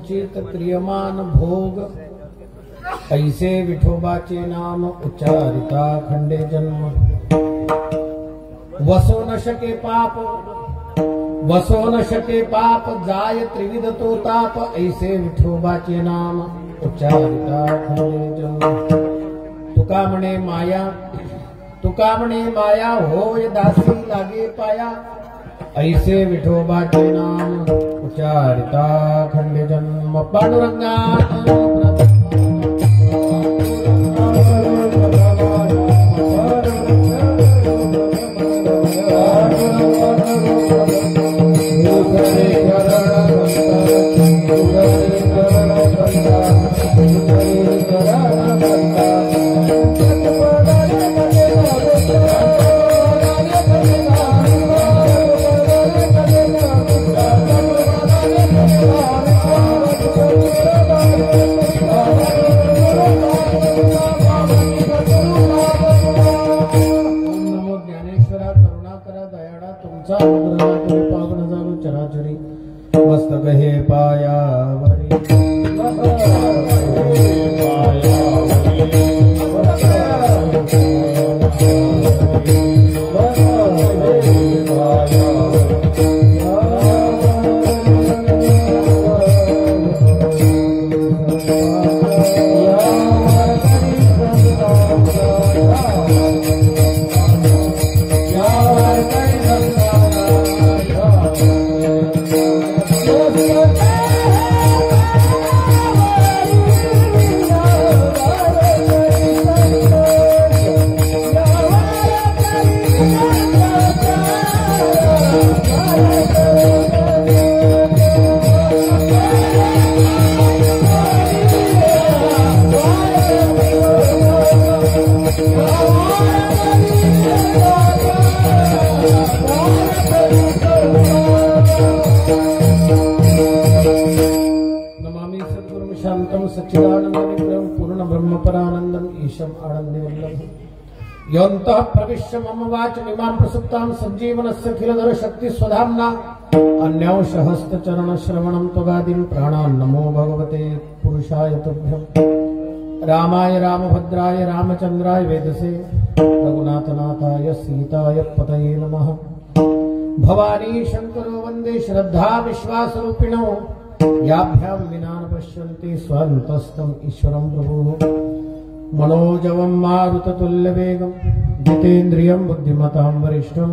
संचित क्रियमान भोग ऐसे विठोबाचे नाम उच्चारिता खंडे जन्म वसो न शके पाप जाय त्रिविध तो ताप ऐसे विठोबाचे नाम उच्चारिता खंडे जन्म तुका म्हणे माया होय दासी लागे पाया ऐसे विठोबाचे नाम उच्चारिता खंडे जन्म पांडुरंगा मस्तक हे पायावरी योऽन्तः प्रविश्य मम वाचमिमां प्रसुप्तां सञ्जीवनस्य खिलधर शक्ति स्वधाम्ना अन्यौषहस्तचरण श्रवणं त्वगादिं प्राणान् नमो भगवते पुरुषाय तुभ्यं रामाय रामभद्राय रामचन्द्राय वेदसे रघुनाथनाथाय सीताय पतये नमः भवानी शंकरो वन्दे श्रद्धा विश्वासरूपिणो याभ्यां विना न पश्यन्ति स्वान्तस्थम् ईश्वरं प्रभुः मनोजवं मारुततुल्यवेगं जितेन्द्रियं बुद्धिमतां वरिष्ठं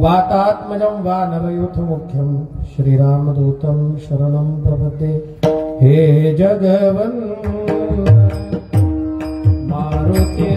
वातात्मजं वानरयूथमुख्यं श्रीरामदूतं शरणं प्रपद्ये हे जगवन् मारुति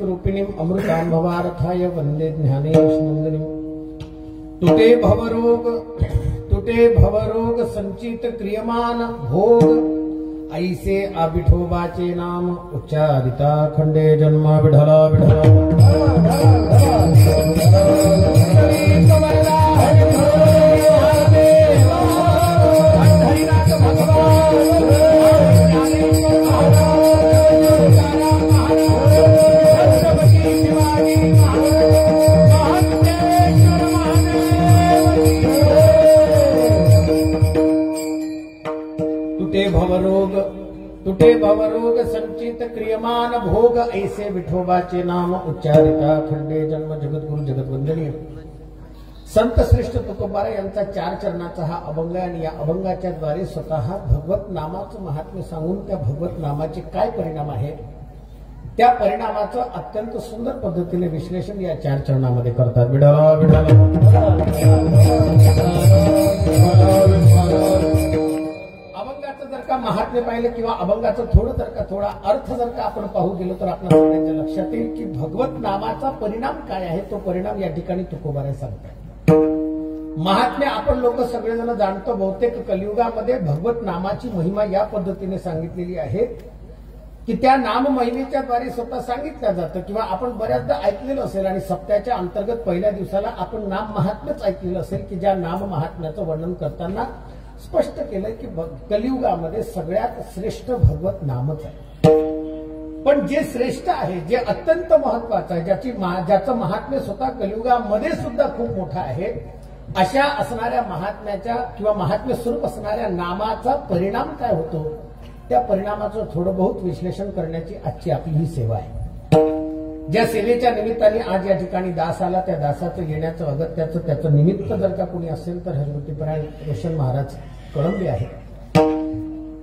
रूपिणीम अमृतां भवारथाय वंदे ज्ञानेशनंदिनीं तुटे भवरोग संचित क्रियमान भोग ऐसे विठोबाचे नाम उच्चारिता खंडे जन्म विठला तुटे भवरोग संचित क्रियमान भोग ऐसे विठोबाचे नाम उच्चारिता खंडे जन्म जगद्गुरु जगतवंदनीय संत श्रेष्ठ तुकोबारा यांचा 4 चरणाचा हा अभंग आहे आणि या अभंगाच्या द्वारे स्वतः भगवत नामाचं महात्म्य सांगून त्या भगवत नामाचे काय परिणाम आहे त्या परिणामाचं अत्यंत सुंदर पद्धतीने विश्लेषण या 4 चरणामध्ये करतात. अभंगाचं जर का महात्म्य पाहिलं किंवा अभंगाचं थोडा अर्थ जर का आपण पाहू गेलो तर आपल्या सगळ्यांच्या लक्षात येईल की भगवत नामाचा परिणाम काय आहे तो परिणाम या ठिकाणी तुकोबारा सांगतात. महात्म्य आपण लोक सगळेजण जाणतो. बहुतेक कलियुगामध्ये भगवत नामाची महिमा या पद्धतीने सांगितलेली आहे की त्या नाम महिमेच्या द्वारे स्वतः सांगितलं जातं किंवा आपण बऱ्याचदा ऐकलेलं असेल आणि सप्त्याच्या अंतर्गत पहिल्या दिवसाला आपण नाम महात्म्यच ऐकलेलं असेल की ज्या नाम महात्म्याचं वर्णन करताना स्पष्ट केलंय की कलियुगामध्ये सगळ्यात श्रेष्ठ भगवत नामच आहे. पण जे श्रेष्ठ आहे, जे अत्यंत महत्वाचं आहे, ज्याचं महात्म्य स्वतः कलियुगामध्ये सुद्धा खूप मोठं आहे, अशा असणाऱ्या महात्म्याच्या किंवा महात्म्य स्वरूप असणाऱ्या नामाचा परिणाम काय होतो त्या परिणामाचं थोडं बहुत विश्लेषण करण्याची आजची आपली ही सेवा आहे. ज्या सेवेच्या निमित्ताने आज या ठिकाणी दास आला त्या दासाचं येण्याचं अगत्याचं त्याचं निमित्त जर का कोणी असेल तर हरिभक्तीपरायण रोशन महाराज कळंबे आहेत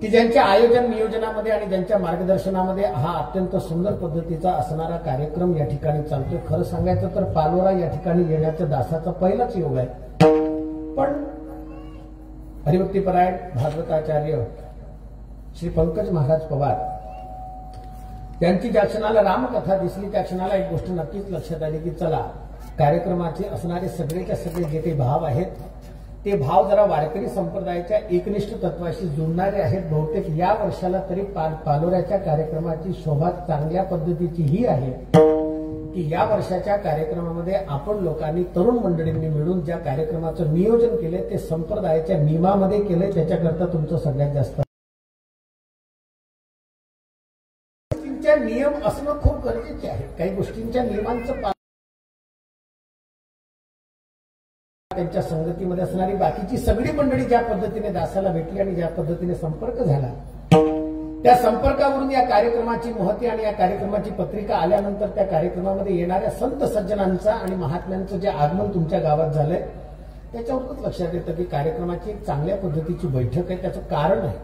की ज्यांच्या आयोजन नियोजनामध्ये आणि ज्यांच्या मार्गदर्शनामध्ये हा अत्यंत सुंदर पद्धतीचा असणारा कार्यक्रम या ठिकाणी चालतोय. खरं सांगायचं तर पालोरा या ठिकाणी येण्याचा दासाचा पहिलाच योग आहे. पण हरिभक्तीपरायण भागवताचार्य श्री पंकज महाराज पवार त्यांची ज्या क्षणाला रामकथा दिसली त्या क्षणाला एक गोष्ट नक्कीच लक्षात आली की चला कार्यक्रमाचे असणारे सगळेच्या सगळे जे काही भाव आहेत ते भाव जरा वारकरी संप्रदायाच्या एकनिष्ठ तत्वाशी जुळणारे आहेत. बहुतेक या वर्षाला तरी पालोऱ्याच्या कार्यक्रमाची शोभा चांगल्या पद्धतीची ही आहे की या वर्षाच्या कार्यक्रमामध्ये आपण लोकांनी तरुण मंडळींनी मिळून ज्या कार्यक्रमाचं नियोजन केलंय ते संप्रदायाच्या नियमामध्ये केलंय. त्याच्याकरता तुमचं सगळ्यात जास्त नियम असणं खूप गरजेचे आहे. काही गोष्टींच्या नियमांचं त्यांच्या संगतीमध्ये असणारी बाकीची सगळी मंडळी ज्या पद्धतीने दासाला भेटली आणि ज्या पद्धतीने संपर्क झाला त्या संपर्कावरून या कार्यक्रमाची महती आणि या कार्यक्रमाची पत्रिका आल्यानंतर त्या कार्यक्रमामध्ये येणाऱ्या संत सज्जनांचा आणि महात्म्यांचं जे आगमन तुमच्या गावात झालंय त्याच्यावरूनच लक्षात येतं की कार्यक्रमाची एक चांगल्या पद्धतीची बैठक आहे. त्याचं कारण आहे,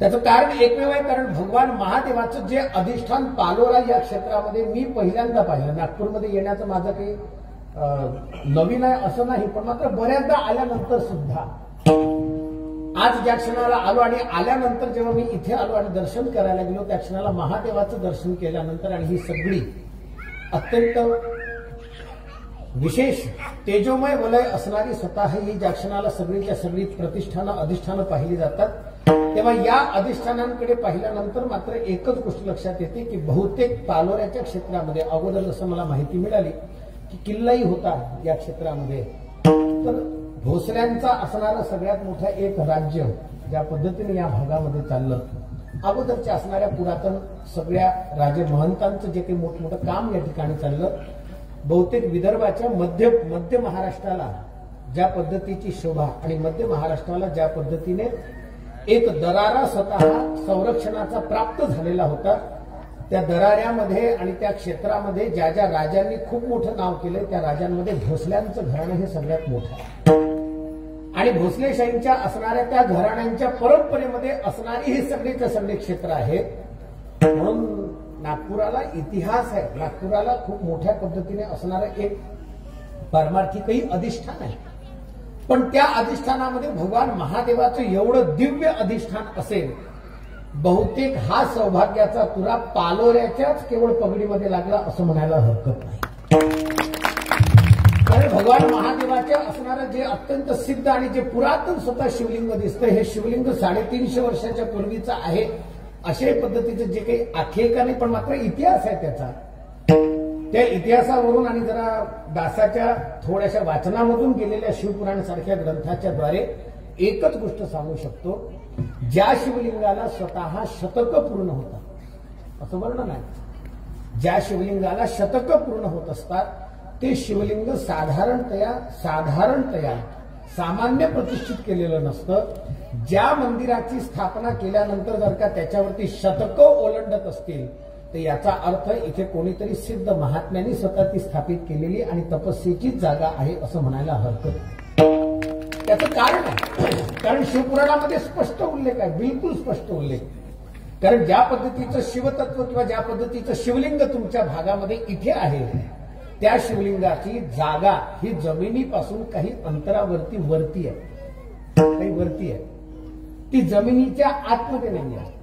त्याचं कारण एकमेव आहे. कारण भगवान महादेवाचं जे अधिष्ठान पालोरा या क्षेत्रामध्ये मी पहिल्यांदा पाहिलं. नागपूरमध्ये येण्याचं माझं काही नवीन आहे असं नाही, पण मात्र बऱ्याचदा आल्यानंतर सुद्धा आज ज्या क्षणाला आलो आणि आल्यानंतर जेव्हा मी इथे आलो आणि दर्शन करायला गेलो त्या क्षणाला महादेवाचं दर्शन केल्यानंतर आणि ही सगळी अत्यंत विशेष तेजोमय वलय असणारी स्वतः ही ज्या क्षणाला सगळीच्या सगळी प्रतिष्ठानं अधिष्ठानं पाहिली जातात तेव्हा या अधिष्ठानांकडे पाहिल्यानंतर मात्र एकच गोष्ट लक्षात येते की बहुतेक पालोऱ्याच्या क्षेत्रामध्ये अगोदर जसं मला माहिती मिळाली की किल्लाही होता या क्षेत्रामध्ये, तर भोसल्यांचा असणारं सगळ्यात मोठं एक राज्य ज्या पद्धतीने या भागामध्ये चाललं अगोदरच्या असणाऱ्या पुरातन सगळ्या राजे महंतांचं जे काही मोठमोठं काम या ठिकाणी चाललं. बहुतेक विदर्भाच्या मध्य महाराष्ट्राला ज्या पद्धतीची शोभा आणि मध्य महाराष्ट्राला ज्या पद्धतीने एक दरारा स्वतः संरक्षणाचा प्राप्त झालेला होता त्या दराऱ्यामध्ये आणि त्या क्षेत्रामध्ये ज्या ज्या राजांनी खूप मोठं नाव केलंय त्या राजांमध्ये भोसल्यांचं घराणं हे सगळ्यात मोठं आहे. आणि भोसलेशाहींच्या असणाऱ्या त्या घराण्यांच्या परंपरेमध्ये असणारी हे सगळेच्या सगळे क्षेत्र आहेत. म्हणून नागपुराला इतिहास आहे. नागपुराला खूप मोठ्या पद्धतीने असणारं एक पारमार्थिकही अधिष्ठान आहे. पण त्या अधिष्ठानामध्ये भगवान महादेवाचं एवढं दिव्य अधिष्ठान असेल बहुतेक हा सौभाग्याचा तुरा पालोऱ्याच्याच केवळ पगडीमध्ये लागला असं म्हणायला हरकत नाही. कारण भगवान महादेवाच्या असणारं जे अत्यंत सिद्ध आणि जे पुरातन स्वतः शिवलिंग दिसतं हे शिवलिंग 350 वर्षाच्या पूर्वीचं आहे अशा पद्धतीचं जे काही आख्यायिका नाही पण मात्र इतिहास आहे त्याचा. त्या इतिहासावरून आणि जरा दासाच्या थोड्याशा वाचनामधून गेलेल्या शिवपुराण सारख्या ग्रंथाच्या द्वारे एकच गोष्ट सांगू शकतो, ज्या शिवलिंगाला स्वतः शतक पूर्ण होतात असं वर्णन आहे. ज्या शिवलिंगाला शतक पूर्ण होत असतात ते शिवलिंग साधारणतया सामान्य प्रतिष्ठित केलेलं नसतं. ज्या मंदिराची स्थापना केल्यानंतर जर का त्याच्यावरती शतकं ओलांडत असतील तर याचा अर्थ इथे कोणीतरी सिद्ध महात्म्यांनी स्वतः ती स्थापित केलेली आणि तपस्येचीच जागा आहे असं म्हणायला हरकत नाही. त्याचं कारण आहे, कारण शिवपुराणामध्ये स्पष्ट उल्लेख आहे, बिलकुल स्पष्ट उल्लेख. कारण ज्या पद्धतीचं शिवतत्व किंवा ज्या पद्धतीचं शिवलिंग तुमच्या भागामध्ये इथे आहे, त्या शिवलिंगाची जागा ही जमिनीपासून काही अंतरावरती वरती आहे, काही वरती आहे. ती जमिनीच्या आतमध्ये नाही आहे.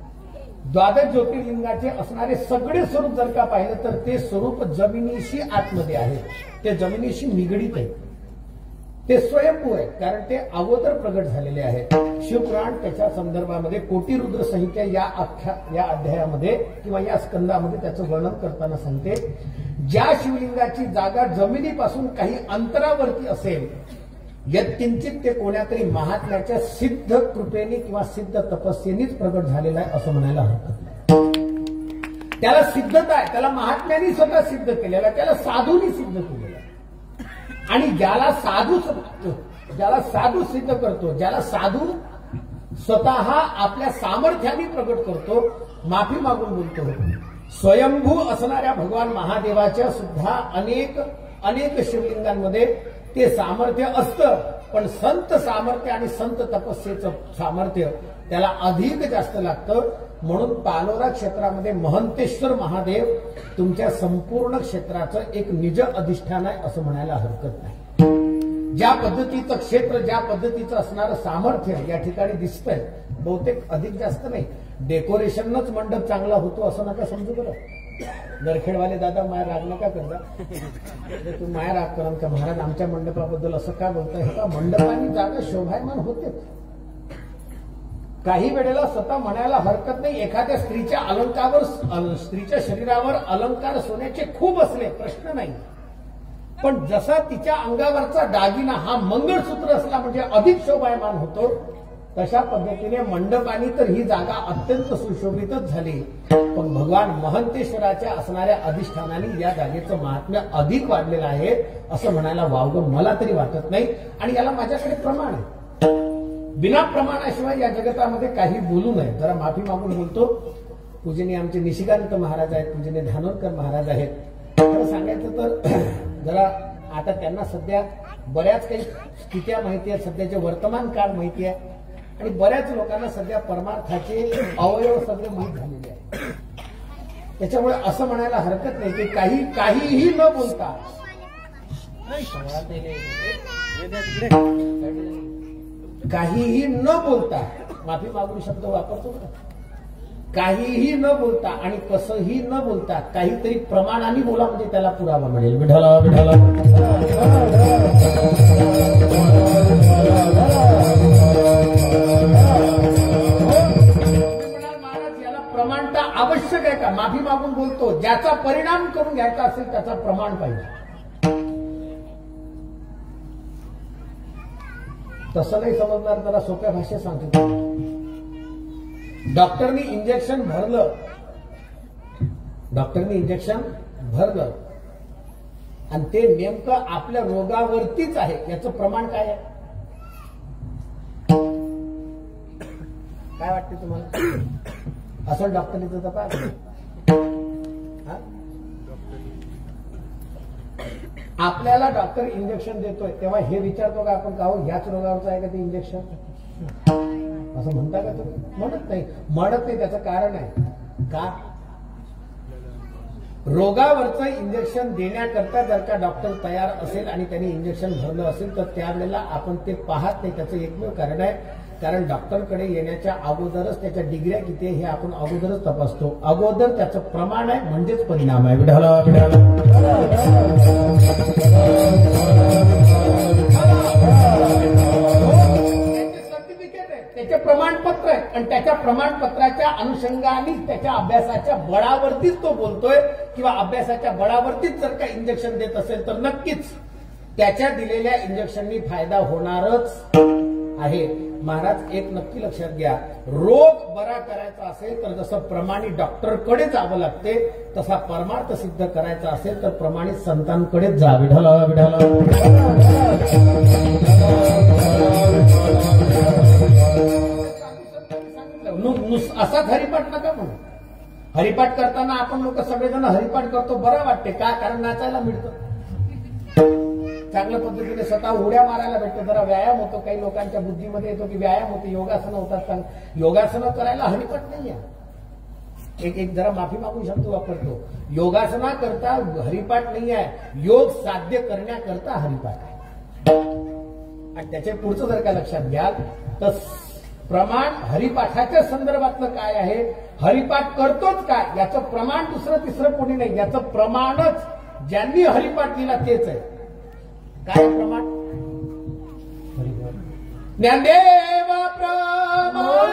द्वादश ज्योतिर्लिंगाचे असणारे सगळे स्वरूप जर का पाहिलं तर ते स्वरूप जमिनीशी आतमध्ये आहे, ते जमिनीशी निगडीत आहे, ते स्वयंभू आहे. कारण ते अगोदर प्रगट झालेले आहे. शिवपुराण त्याच्या संदर्भामध्ये कोटी रुद्र संहिता या अध्यायामध्ये किंवा या स्कंदामध्ये त्याचं वर्णन करताना सांगते, ज्या शिवलिंगाची जागा जमिनीपासून काही अंतरावरती असेल, यत्किंचित ते कोण्यातरी महात्म्याच्या सिद्ध कृपेने किंवा सिद्ध तपस्येनेच प्रगट झालेला आहे असं म्हणायला हरकत नाही. त्याला सिद्धता आहे, त्याला महात्म्यांनी स्वतः सिद्ध केलेला आहे, त्याला साधूंनी सिद्ध केलेलं आहे. आणि ज्याला साधू सिद्ध करतो, ज्याला साधू स्वतः आपल्या सामर्थ्याने प्रगट करतो, माफी मागून बोलतो, स्वयंभू असणाऱ्या भगवान महादेवाच्या सुद्धा अनेक शिवलिंगांमध्ये ते सामर्थ्य असतं. पण संत सामर्थ्य आणि संत तपस्येचं सामर्थ्य त्याला अधिक जास्त लागतं. म्हणून पालोरा क्षेत्रामध्ये महंतेश्वर महादेव तुमच्या संपूर्ण क्षेत्राचं एक निज अधिष्ठान आहे असं म्हणायला हरकत नाही. ज्या पद्धतीचं क्षेत्र, ज्या पद्धतीचं असणारं सामर्थ्य या ठिकाणी दिसतंय, बहुतेक अधिक जास्त नाही, डेकोरेशनच मंडप चांगला होतो असं नका समजू. बरं, नरखेडवाले दादा माया राग नका करता, तू माया राग करा का महाराज आमच्या मंडपाबद्दल असं का बोलताय? का मंडपानी जागा शोभायमान होते. काही वेळेला स्वतः म्हणायला हरकत नाही, एखाद्या स्त्रीच्या अलंकावर, स्त्रीच्या शरीरावर अलंकार सोन्याचे खूप असले प्रश्न नाही, पण जसा तिच्या अंगावरचा दागिना हा मंगळसूत्र असला म्हणजे अधिक शोभायमान होतो, तशा पद्धतीने मंडपानी तर ही जागा अत्यंत सुशोभितच झाली. पण भगवान महंतेश्वराच्या असणाऱ्या अधिष्ठानाने या जागेचं महात्म्य अधिक वाढलेलं आहे असं म्हणायला वावगं मला तरी वाटत नाही. आणि याला माझ्याकडे प्रमाण आहे. बिना प्रमाणाशिवाय या जगतामध्ये काही बोलू नये. जरा माफी मागून बोलतो. पूजनीय आमचे निशिकांत महाराज आहेत, पूजनीय धानोरकर महाराज आहेत. खरं सांगायचं तर जरा आता त्यांना सध्या बऱ्याच काही स्थित्या माहिती आहेत, सध्याचे वर्तमान काळ माहिती आहे, आणि बऱ्याच लोकांना सध्या परमार्थाचे अवयव सगळे माहीत झालेले आहेत. त्याच्यामुळे असं म्हणायला हरकत नाही की काहीही न बोलता, काहीही न बोलता, माफी मागून शब्द वापरतो ना, काहीही न बोलता आणि कसंही न बोलता काहीतरी प्रमाणाने बोला म्हणजे त्याला पुरावा मिळेल. विठाला विठाला महाराज याला प्रमाणता आवश्यक आहे का? माफी मागून बोलतो, ज्याचा परिणाम करून घ्यायचा असेल त्याचा प्रमाण पाहिजे. तसं नाही समजणार, जरा सोप्या भाषेत सांगतो. डॉक्टरनी इंजेक्शन भरलं आणि ते नेमकं आपल्या रोगावरतीच आहे, याचं प्रमाण काय आहे? काय वाटते तुम्हाला? असं डॉक्टरीचं तपास. आपल्याला डॉक्टर इंजेक्शन देतोय तेव्हा हे विचारतो का आपण का हो याच रोगावरचं आहे का ते इंजेक्शन? असं म्हणता का तुम्ही? म्हणत नाही. त्याचं कारण आहे का? रोगावरचं इंजेक्शन देण्याकरता जर का डॉक्टर तयार असेल आणि त्यांनी इंजेक्शन भरलं असेल तर त्यावेळेला आपण ते पाहत नाही. त्याचं एकमेव कारण आहे, कारण डॉक्टरकडे येण्याच्या अगोदरच त्याच्या डिग्र्या किती हे आपण अगोदरच तपासतो. अगोदर त्याचं प्रमाण आहे म्हणजेच परिणाम आहे. विढाला त्याचे प्रमाणपत्र आहे आणि त्याच्या प्रमाणपत्राच्या अनुषंगाने त्याच्या अभ्यासाच्या बळावरतीच तो बोलतोय किंवा अभ्यासाच्या बळावरतीच जर का इंजेक्शन देत असेल तर नक्कीच त्याच्या दिलेल्या इंजेक्शननी फायदा होणारच आहे. महाराज एक नक्की लक्षात घ्या, रोग बरा करायचा असेल तर जसं प्रमाणित डॉक्टरकडे जावं लागते तसा परमार्थ सिद्ध करायचा असेल तर प्रमाणित संतांकडेच जा. विढाला विढाला असाच हरिपाठ नका म्हणू. हरिपाठ करताना आपण लोक सगळेजण हरिपाठ करतो, बरं वाटते का? कारण नाचायला मिळतं, चांगल्या पद्धतीने स्वतः उड्या मारायला भेटतो, जरा व्यायाम होतो. काही लोकांच्या बुद्धीमध्ये येतो की व्यायाम होते, योगासनं होतात. योगासनं करायला हरिपाठ नाही आहे. एक जरा माफी मागून शब्द वापरतो, योगासना करता हरिपाठ नाही आहे, योग साध्य करण्याकरता हरिपाठ आहे. आणि त्याच्या पुढचं जर का लक्षात घ्याल तर प्रमाण हरिपाठाच्या संदर्भातलं काय आहे, हरिपाठ करतोच काय याचं प्रमाण दुसरं तिसरं कोणी नाही. याचं प्रमाणच ज्यांनी हरिपाठ दिला तेच आहे. काय प्रमाण? ज्ञानदेव प्रमाण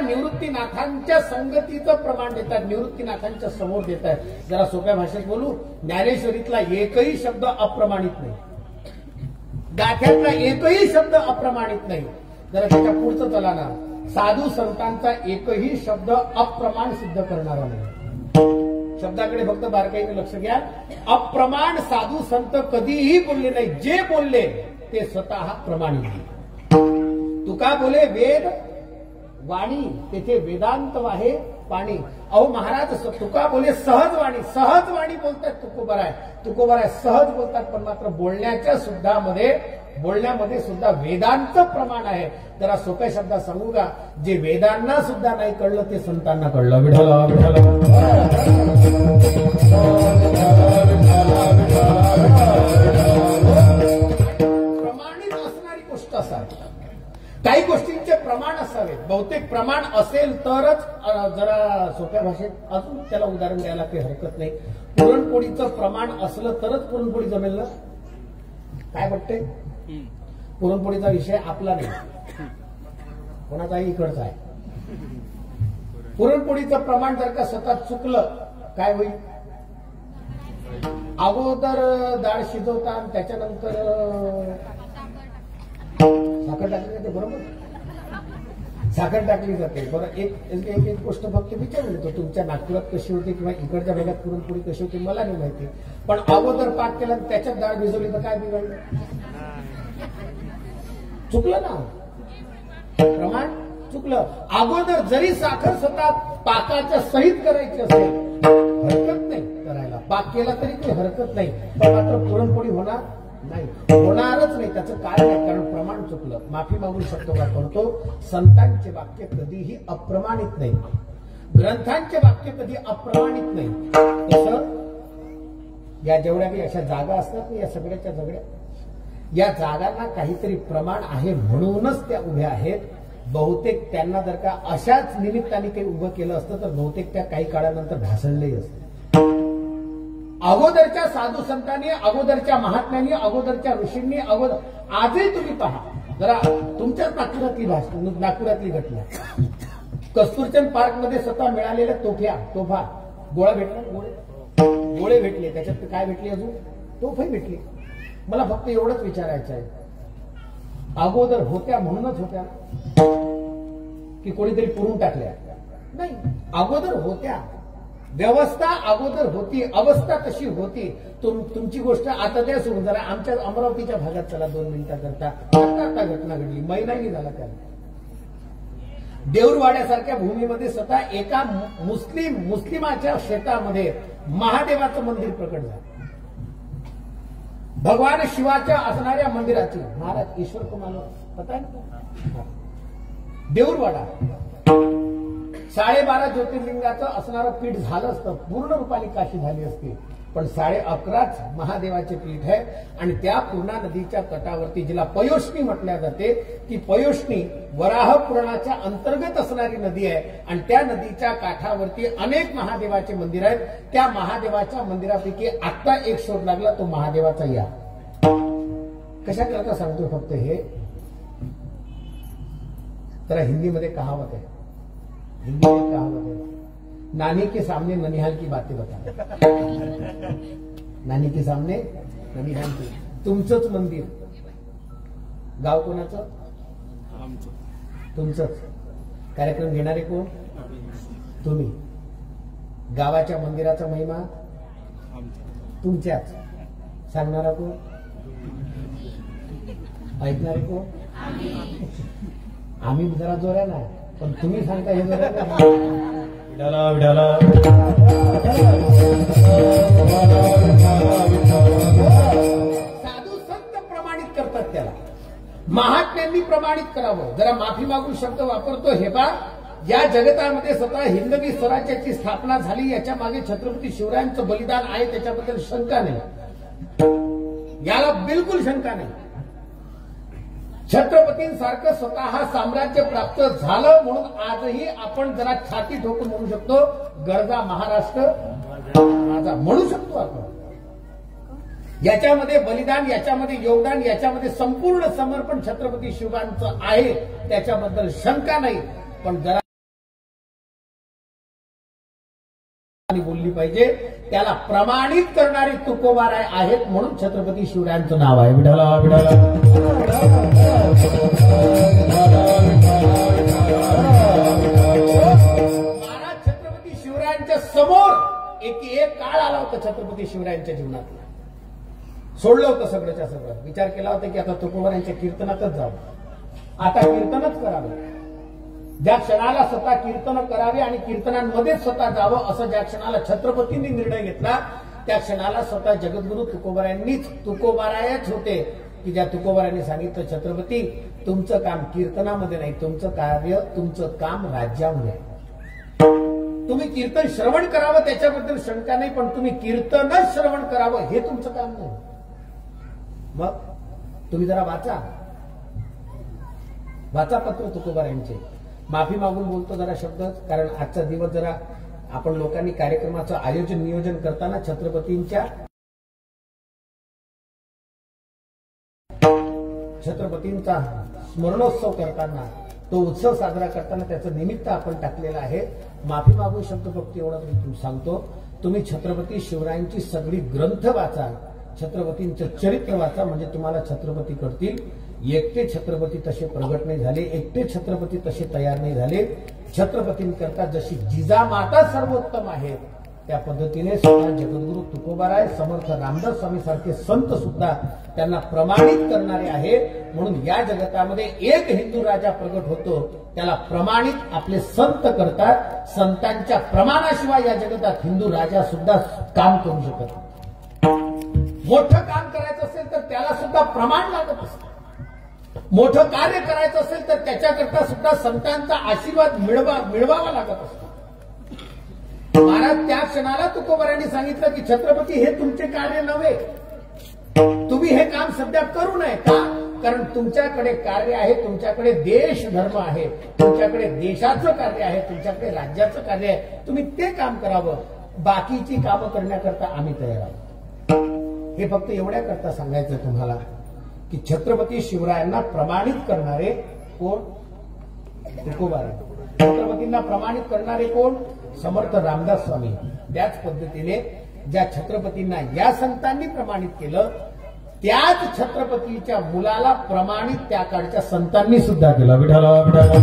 निवृत्तीनाथांच्या संगतीचं प्रमाण देतात, निवृत्तीनाथांच्या समोर देतात. जरा सोप्या भाषेत बोलू, ज्ञानेश्वरीतला एकही शब्द अप्रमाणित नाही, गाथ्यातला एकही शब्द अप्रमाणित नाही. जरा त्याच्या पुढचं चला ना, साधू संतांचा एकही शब्द अप्रमाण सिद्ध करणारा नाही. शब्दाकडे फक्त बारकाईने लक्ष घ्या. अप्रमाण साधू संत कधीही बोलले नाही, जे बोलले ते स्वतः प्रमाणित. तुका बोले वेद वाणी, तेथे वेदांत वाहे पाणी. अहो महाराज तुका बोले सहज वाणी, सहज वाणी बोलतात तुकोबर आहे, सहज बोलतात. पण मात्र बोलण्यामध्ये सुद्धा वेदांत प्रमाण आहे. जरा सोप्या शब्दात सांगू का, जे वेदांना सुद्धा नाही कळलं ते संतांना कळलं. विठ्ठला प्रमाणित असणारी गोष्ट असावी, काही गोष्टींचे प्रमाण असावे. बहुतेक प्रमाण असेल तरच, जरा सोप्या भाषेत अजून त्याला उदाहरण द्यायला काही हरकत नाही. पुरणपोळीचं प्रमाण असलं तरच पुरणपोळी जमेल ना. काय वाटते? पुरणपोळीचा विषय आपला नाही, कोणाचाही इकडचा आहे. पुरणपोळीचं प्रमाण जर का स्वतः चुकलं काय होईल? अगोदर डाळ शिजवतात, त्याच्यानंतर साखर टाकली जाते, बरोबर? साखर टाकली जाते. बरं, एक गोष्ट फक्त विचारून येतो, तुमच्या नागपुरात कशी होती किंवा इकडच्या भागात पुरणपोळी कशी होती मला नाही माहिती, पण अगोदर पाक केला आणि त्याच्यात डाळ भिजवली तर काय बिघडलं? चुकलं ना, प्रमाण चुकलं. अगोदर जरी साखर स्वतः पाकाच्या सहित करायची असेल हरकत नाही करायला, पाक केला तरी काही हरकत नाही, पण मात्र पुरणपोळी होणार नाही, होणारच नाही. त्याचं कारण आहे, कारण प्रमाण चुकलं. माफी मागू शकतो का? करतो. संतांचे वाक्य कधीही अप्रमाणित नाही, ग्रंथांचे वाक्य कधी अप्रमाणित नाही. तसं या जेवढ्या काही अशा जागा असतात ना, या सगळ्याच्या सगळ्या या जागांना काहीतरी प्रमाण आहे म्हणूनच त्या उभ्या आहेत. बहुतेक त्यांना जर का अशाच निमित्ताने काही उभं केलं असतं तर बहुतेक त्या काही काळानंतर ढासळलेही असतं. अगोदरच्या साधू संतांनी, अगोदरच्या महात्म्यांनी, अगोदरच्या ऋषींनी, आजही तुम्ही पहा जरा तुमच्याच नागपुरातली घटना. कस्तुरचंद पार्क मध्ये स्वतः मिळालेल्या तोफा गोळा भेटला, गोळे भेटले, त्याच्यात काय भेटले, अजून तोफही भेटली. मला फक्त एवढंच विचारायचं आहे, अगोदर होत्या म्हणूनच होत्या की कोणीतरी पुरून टाकल्या? नाही, अगोदर होत्या, व्यवस्था अगोदर होती, अवस्था तशी होती. तुमची गोष्ट आता द्या सोडून, जरा आमच्या अमरावतीच्या भागात चला 2 मिनिटाकरता. आता घटना घडली, महिनाही झाला त्याला. देऊरवाड्यासारख्या भूमीमध्ये स्वतः एका मुस्लिमाच्या शेतामध्ये महादेवाचं मंदिर प्रकट झालं. भगवान शिवाच्या असणाऱ्या मंदिराची, महाराज ईश्वर कुमार पता आहे ना, देऊरवाडा 12.5 ज्योतिर्लिंगाचं असणारं पीठ झालं असतं, पूर्ण रूपाने काशी झाली असती. पण 11.5 महादेवाचे पीठ आहे. आणि त्या पूर्णा नदीच्या तटावरती, जिला पयोष्णी म्हटल्या जाते, ती पयोष्णी वराह पुराणाच्या अंतर्गत असणारी नदी आहे. आणि त्या नदीच्या काठावरती अनेक महादेवाचे मंदिर आहेत. त्या महादेवाच्या मंदिरापैकी आता एक शोध लागला, तो महादेवाचा या. कशा करता सांगतो फक्त हे, तर हिंदीमध्ये कहावत आहे, नानी के सामने ननिहाल की बातें बता. नानी के सामने ननिहाल की. तुमचंच मंदिर, गाव कोणाचं? तुमचंच. कार्यक्रम घेणारे कोण? तुम्ही. गावाच्या मंदिराचा महिमा तुमच्याच. सांगणारा कोण? ऐकणारे कोण? आम्ही जरा जोऱ्या ना, पण तुम्ही सांगता हे जोऱ्या ना. साधू संत प्रमाणित करतात त्याला, महात्म्यांनी प्रमाणित करावं. जरा माफी मागून शब्द वापरतो हे बा, या जगतामध्ये स्वतः हिंदवी स्वराज्याची स्थापना झाली, याच्या मागे छत्रपती शिवरायांचं बलिदान आहे, त्याच्याबद्दल शंका नाही, याला बिलकुल शंका नाही. छत्रपतींसारखं स्वतः साम्राज्य प्राप्त झालं म्हणून आजही आपण जरा छाती ठोकून म्हणू शकतो, गरजा महाराष्ट्र माझा म्हणू शकतो आपण. याच्यामध्ये बलिदान, याच्यामध्ये योगदान, याच्यामध्ये संपूर्ण समर्पण छत्रपती शिवरायांचं आहे, त्याच्याबद्दल शंका नाही. पण जरा बोलली पाहिजे, त्याला प्रमाणित करणारे तुकोबाराय आहेत म्हणून छत्रपती शिवरायांचं नाव आहे. विठाला विठाला. महाराज छत्रपती शिवरायांच्या समोर एक काळ आला होता छत्रपती शिवरायांच्या जीवनातला. सोडलं होतं सगळंच्या सगळं, विचार केला होता की आता तुकोबारायांच्या कीर्तनातच जावं, आता कीर्तनच करावं. ज्या क्षणाला स्वतः कीर्तन करावे आणि कीर्तनांमध्ये स्वतः जावं, असं ज्या क्षणाला छत्रपतींनी निर्णय घेतला, त्या क्षणाला स्वतः जगद्गुरु तुकोबारायांनीच, तुकोबारायच होते की ज्या तुकोबारायांनी सांगितलं, छत्रपती तुमचं काम कीर्तनामध्ये नाही, तुमचं कार्य, तुमचं काम राज्यामध्ये आहे. तुम्ही कीर्तन श्रवण करावं त्याच्याबद्दल शंका नाही, पण तुम्ही कीर्तनच श्रवण करावं हे तुमचं काम नाही. मग तुम्ही जरा वाचा पत्र तुकोबारायांचे. माफी मागून बोलतो जरा शब्द, कारण आजचा दिवस जरा आपण लोकांनी कार्यक्रमाचं आयोजन नियोजन करताना छत्रपतींचा स्मरणोत्सव करताना, तो उत्सव साजरा करताना त्याचं निमित्त आपण टाकलेलं आहे. माफी मागून शब्द फक्त एवढं सांगतो, तुम्ही छत्रपती शिवरायांची सगळी ग्रंथ वाचा, छत्रपतींचं चरित्र वाचा, म्हणजे तुम्हाला छत्रपती कळतील. एकटे छत्रपती तसे प्रगट नाही झाले, एकटे छत्रपती तसे तयार नाही झाले. छत्रपतींकरता जशी जिजामाता सर्वोत्तम आहे, त्या पद्धतीने स्वतः जगद्गुरु तुकोबाराय, समर्थ रामदास स्वामी सारखे संत सुद्धा त्यांना प्रमाणित करणारे आहे. म्हणून या जगतामध्ये एक हिंदू राजा प्रगट होतो, त्याला प्रमाणित आपले संत करतात. संतांच्या प्रमाणाशिवाय या जगतात हिंदू राजा सुद्धा काम करू शकत नाही. मोठं काम करायचं असेल तर त्याला सुद्धा प्रमाण लागत असतं. मोठं कार्य करायचं असेल तर त्याच्याकरता सुद्धा संतांचा आशीर्वाद मिळवावा लागत असतो. महाराज त्या क्षणाला तुकोबारायांनी सांगितलं की छत्रपती हे तुमचे कार्य नव्हे, तुम्ही हे काम सध्या करू नये. का? कारण तुमच्याकडे कार्य आहे, तुमच्याकडे देश धर्म आहे, तुमच्याकडे देशाचं कार्य आहे, तुमच्याकडे राज्याचं कार्य आहे, तुम्ही ते काम करावं. बाकीची कामं करण्याकरता आम्ही तयार आहोत. हे फक्त एवढ्या करता सांगायचं तुम्हाला की छत्रपती शिवरायांना प्रमाणित करणारे कोण? तुकोबाराय. छत्रपतींना प्रमाणित करणारे कोण? समर्थ रामदास स्वामी. त्याच पद्धतीने ज्या छत्रपतींना या संतांनी प्रमाणित केलं त्याच छत्रपतीच्या मुलाला प्रमाणित त्या काळच्या संतांनी सुद्धा केलं. विठाला विठाला.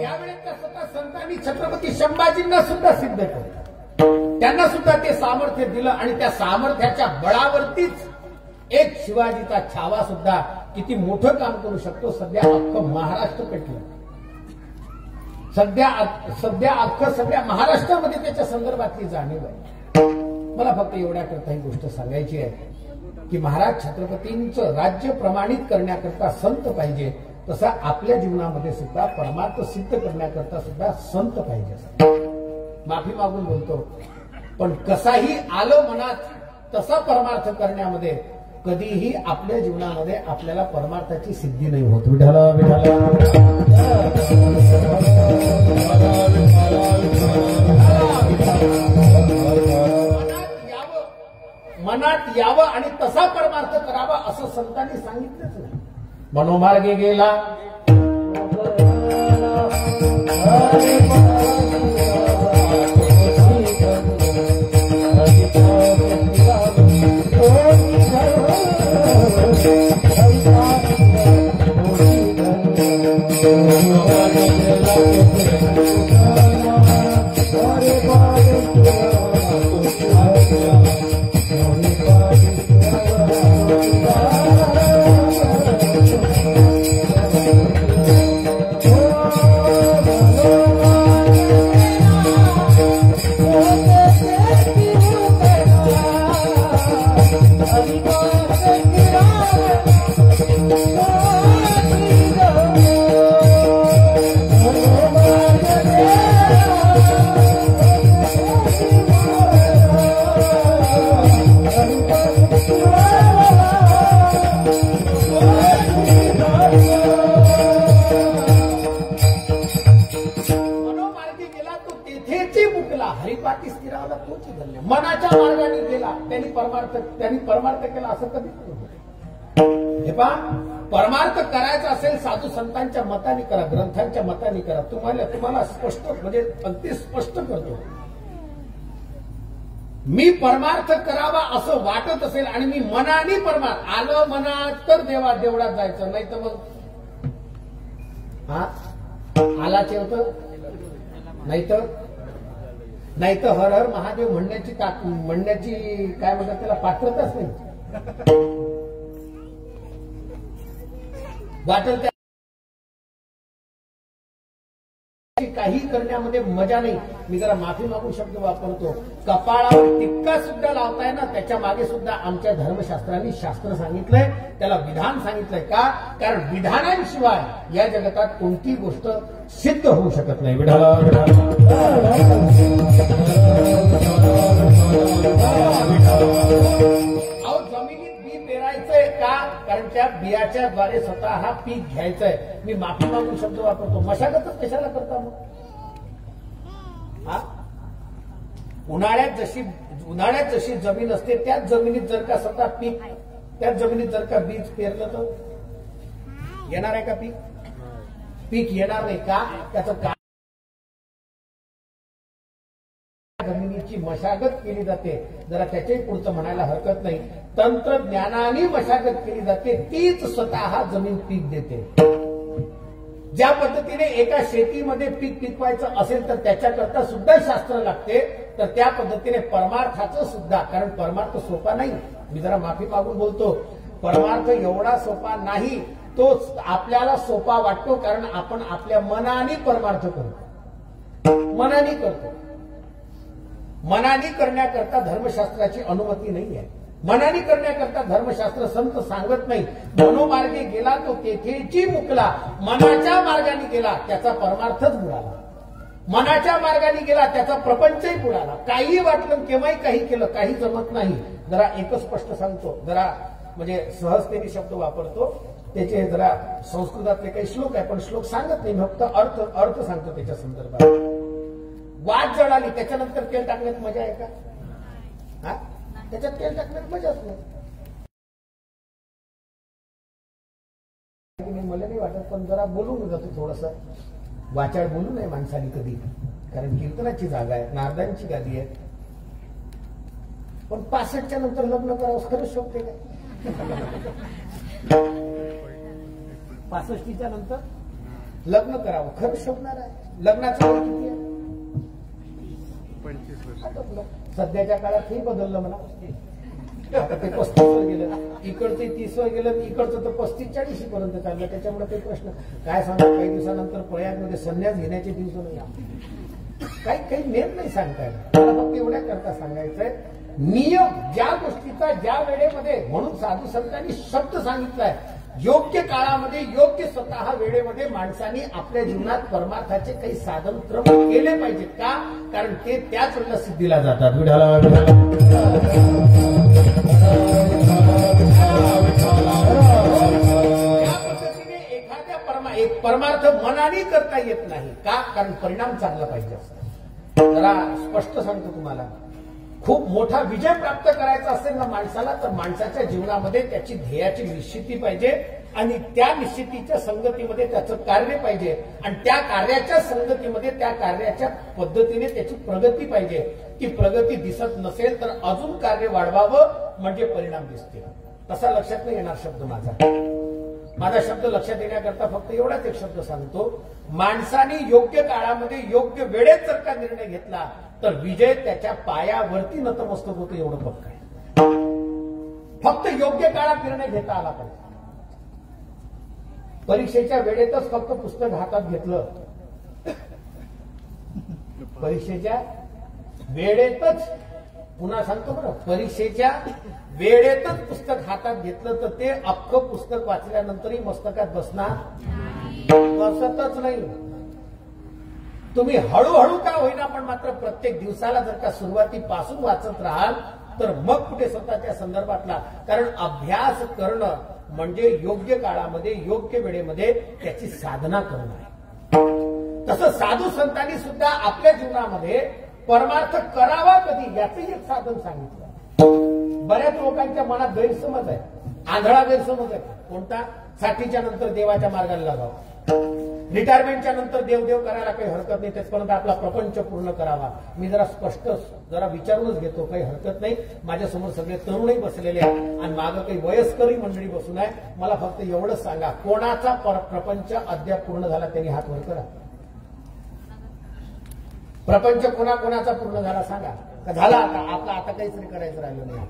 त्यावेळेस स्वतः संतांनी छत्रपती संभाजींना सुद्धा सिद्ध केलं. त्यांना सुद्धा ते सामर्थ्य दिलं आणि त्या सामर्थ्याच्या बळावरतीच एक शिवाजीचा छावा सुद्धा किती मोठं काम करू शकतो. सध्या अख्खं महाराष्ट्र पेटलं. सध्या अख्खं सगळ्या महाराष्ट्रामध्ये त्याच्या संदर्भातली जाणीव आहे. मला फक्त एवढ्या करता ही गोष्ट सांगायची आहे की महाराज छत्रपतींचं राज्य प्रमाणित करण्याकरता संत पाहिजे, तसा आपल्या जीवनामध्ये सुद्धा परमार्थ सिद्ध करण्याकरता सुद्धा संत पाहिजे. माफी मागून बोलतो, पण कसाही आलं मनात तसा परमार्थ करण्यामध्ये कधीही आपल्या जीवनामध्ये आपल्याला परमार्थाची सिद्धी नाही होत. विठाला विठाला. मनात यावं आणि तसा परमार्थ करावा असं संतांनी सांगितलंच नाही. मनोमार्गे गेला हरिपाठी स्थिरावला तोच धन्य. मनाच्या मार्गाने गेला त्यांनी परमार्थ केला असं कधी हे पहा. परमार्थ करायचा असेल साधू संतांच्या मताने करा, ग्रंथांच्या मताने करा. तुम्हाला स्पष्ट म्हणजे अगदी स्पष्ट करतो. मी परमार्थ करावा असं वाटत असेल आणि मी मनाने परमार्थ आलं मनात तर देवळात जायचं, नाही तर मग हा आलाचे होतं, नाही तर हर हर महादेव म्हणण्याची काय म्हणतात त्याला पात्रताच नाही. वाटेल त्या काही करण्यामध्ये मजा नाही. मी जरा माफी मागू शब्द वापरतो. कपाळावर टिक्का सुद्धा लावताय ना, त्याच्या मागे सुद्धा आमच्या धर्मशास्त्रांनी शास्त्र सांगितलंय, त्याला विधान सांगितलंय. का? कारण विधानांशिवाय या जगतात कोणती गोष्ट सिद्ध होऊ शकत नाही. विधाला जमिनीत बी पेरायचंय का? कारण त्या बियाच्या द्वारे स्वतः हा पीक घ्यायचंय. मी माफी मागून शब्द वापरतो. मशागतच कशाला करता मग? उन्हाळ्यात जशी जमीन असते त्याच जमिनीत जर का स्वतः पीक, त्याच जमिनीत जर का बीज पेरलं तर येणार आहे का पीक? पीक येणार नाही. का? त्याचं कारण जमिनीची मशागत केली जाते. जरा त्याच्याही पुढचं म्हणायला हरकत नाही. तंत्रज्ञानाने मशागत केली जाते, तीच स्वतः जमीन पीक देते. ज्या पद्धतीने एका शेतीमध्ये पीक पिकवायचं असेल तर त्याच्याकरता सुद्धा शास्त्र लागते, तर त्या पद्धतीने परमार्थाचं सुद्धा. कारण परमार्थ सोपा नाही. मी जरा माफी मागून बोलतो. परमार्थ एवढा सोपा नाही. तो आपल्याला सोपा वाटतो कारण आपण आपल्या मनाने परमार्थ करतो. मनाने करतो. मनाने करण्याकरता धर्मशास्त्राची अनुमती नाही आहे. मनाने करण्याकरता धर्मशास्त्र संत सांगत नाही. मनोमार्गे गेला तो तेथेची मुकला. मनाच्या मार्गाने गेला त्याचा परमार्थच बुडाला. मनाच्या मार्गाने गेला त्याचा प्रपंचही बुडाला. काही वाटलं केव्हाही काही केलं, काही जमत नाही. जरा एकच स्पष्ट सांगतो, जरा म्हणजे सहजतेने शब्द वापरतो. त्याचे जरा संस्कृतातले काही श्लोक आहे, पण श्लोक सांगत नाही, फक्त अर्थ सांगतो त्याच्या संदर्भात. वाट जळाली, त्याच्यानंतर तेल टाकण्यात मजा आहे का? हा, त्याच्यात तेल टाकण्यात मजाच नाही. मला नाही वाटत, पण जरा बोलून जातो थोडस. वाचाळ बोलू नये माणसाने कधी, कारण कीर्तनाची जागा आहे, नारदांची गादी आहे. पण 65च्या नंतर लग्न करावं खरंच शोभते काय? 65च्या नंतर लग्न करावं खरंच शोभणार आहे? लग्नाचं वय किती आहे? 25 वर्ष. सध्याच्या काळात हे बदललं म्हणा. आता ते 35 वर गेलं, इकडचे 30 वर गेलं, इकडचं तर 35-40 पर्यंत चाललं. त्याच्यामुळे ते प्रश्न काय सांगतात, काही दिवसानंतर प्रयागमध्ये संन्यास घेण्याचे दिवस नाही. काही नेम नाही सांगता येणार. मला फक्त एवढ्या करता सांगायचंय, नियम ज्या गोष्टीचा ज्या वेळेमध्ये, म्हणून साधू संतांनी शब्द सांगितलाय, योग्य काळामध्ये योग्य स्वतः वेळेमध्ये माणसांनी आपल्या जीवनात परमार्थाचे काही साधन क्रम केले पाहिजेत. का? कारण ते त्याच वेळेला सिद्धीला जातात. विठाला या पद्धतीने एखाद्या एक परमार्थ मनाने करता येत नाही. का? कारण परिणाम चांगला पाहिजे असतो. जरा स्पष्ट सांगतो तुम्हाला, खूप मोठा विजय प्राप्त करायचा असेल ना माणसाला, तर माणसाच्या जीवनामध्ये त्याची ध्येयाची निश्चिती पाहिजे आणि त्या निश्चितीच्या संगतीमध्ये त्याचं कार्य पाहिजे आणि त्या कार्याच्या संगतीमध्ये त्या कार्याच्या पद्धतीने त्याची प्रगती पाहिजे. ती प्रगती दिसत नसेल तर अजून कार्य वाढवावं म्हणजे परिणाम दिसतील. तसा लक्षात नाही येणार शब्द माझा शब्द लक्षात येण्याकरता फक्त एवढाच एक शब्द सांगतो. माणसाने योग्य काळामध्ये योग्य वेळेत जर का निर्णय घेतला तर विजय त्याच्या पायावरती नतमस्तक होतं, एवढं पक्क आहे. फक्त योग्य काळात निर्णय घेता आला पाहिजे. परीक्षेच्या वेळेतच फक्त पुस्तक हातात घेतलं, परीक्षेच्या वेळेतच, पुन्हा सांगतो बरं, परीक्षेच्या वेळेतच पुस्तक हातात घेतलं तर ते अख्खं पुस्तक वाचल्यानंतरही मस्तकात बसतच नाही. तुम्ही हळूहळू का होईना पण मात्र प्रत्येक दिवसाला जर का सुरुवातीपासून वाचत राहाल तर मग कुठे स्वतःच्या संदर्भातला, कारण अभ्यास करणं म्हणजे योग्य काळामध्ये योग्य वेळेमध्ये त्याची साधना करणं आहे. तसं साधू संतांनी सुद्धा आपल्या जीवनामध्ये परमार्थ करावा कधी याचंही एक साधन सांगितलं. बऱ्याच लोकांच्या मनात गैरसमज आहे, आंधळा गैरसमज आहे. कोणता? 60च्या नंतर देवाच्या मार्गाला लागावं, रिटायरमेंटच्या नंतर देवदेव करायला काही हरकत नाही, त्याचपर्यंत आपला प्रपंच पूर्ण करावा. मी जरा स्पष्ट जरा विचारूनच घेतो, काही हरकत नाही. माझ्यासमोर सगळे तरुणही बसलेले आहेत आणि मागं काही वयस्करही मंडळी बसून आहे. मला फक्त एवढंच सांगा, कोणाचा प्रपंच अद्याप पूर्ण झाला त्यांनी हात वर करा. प्रपंच कोणाकोणाचा पूर्ण झाला सांगा. का झाला? आता काहीच नाही करायचं राहिलं नाही,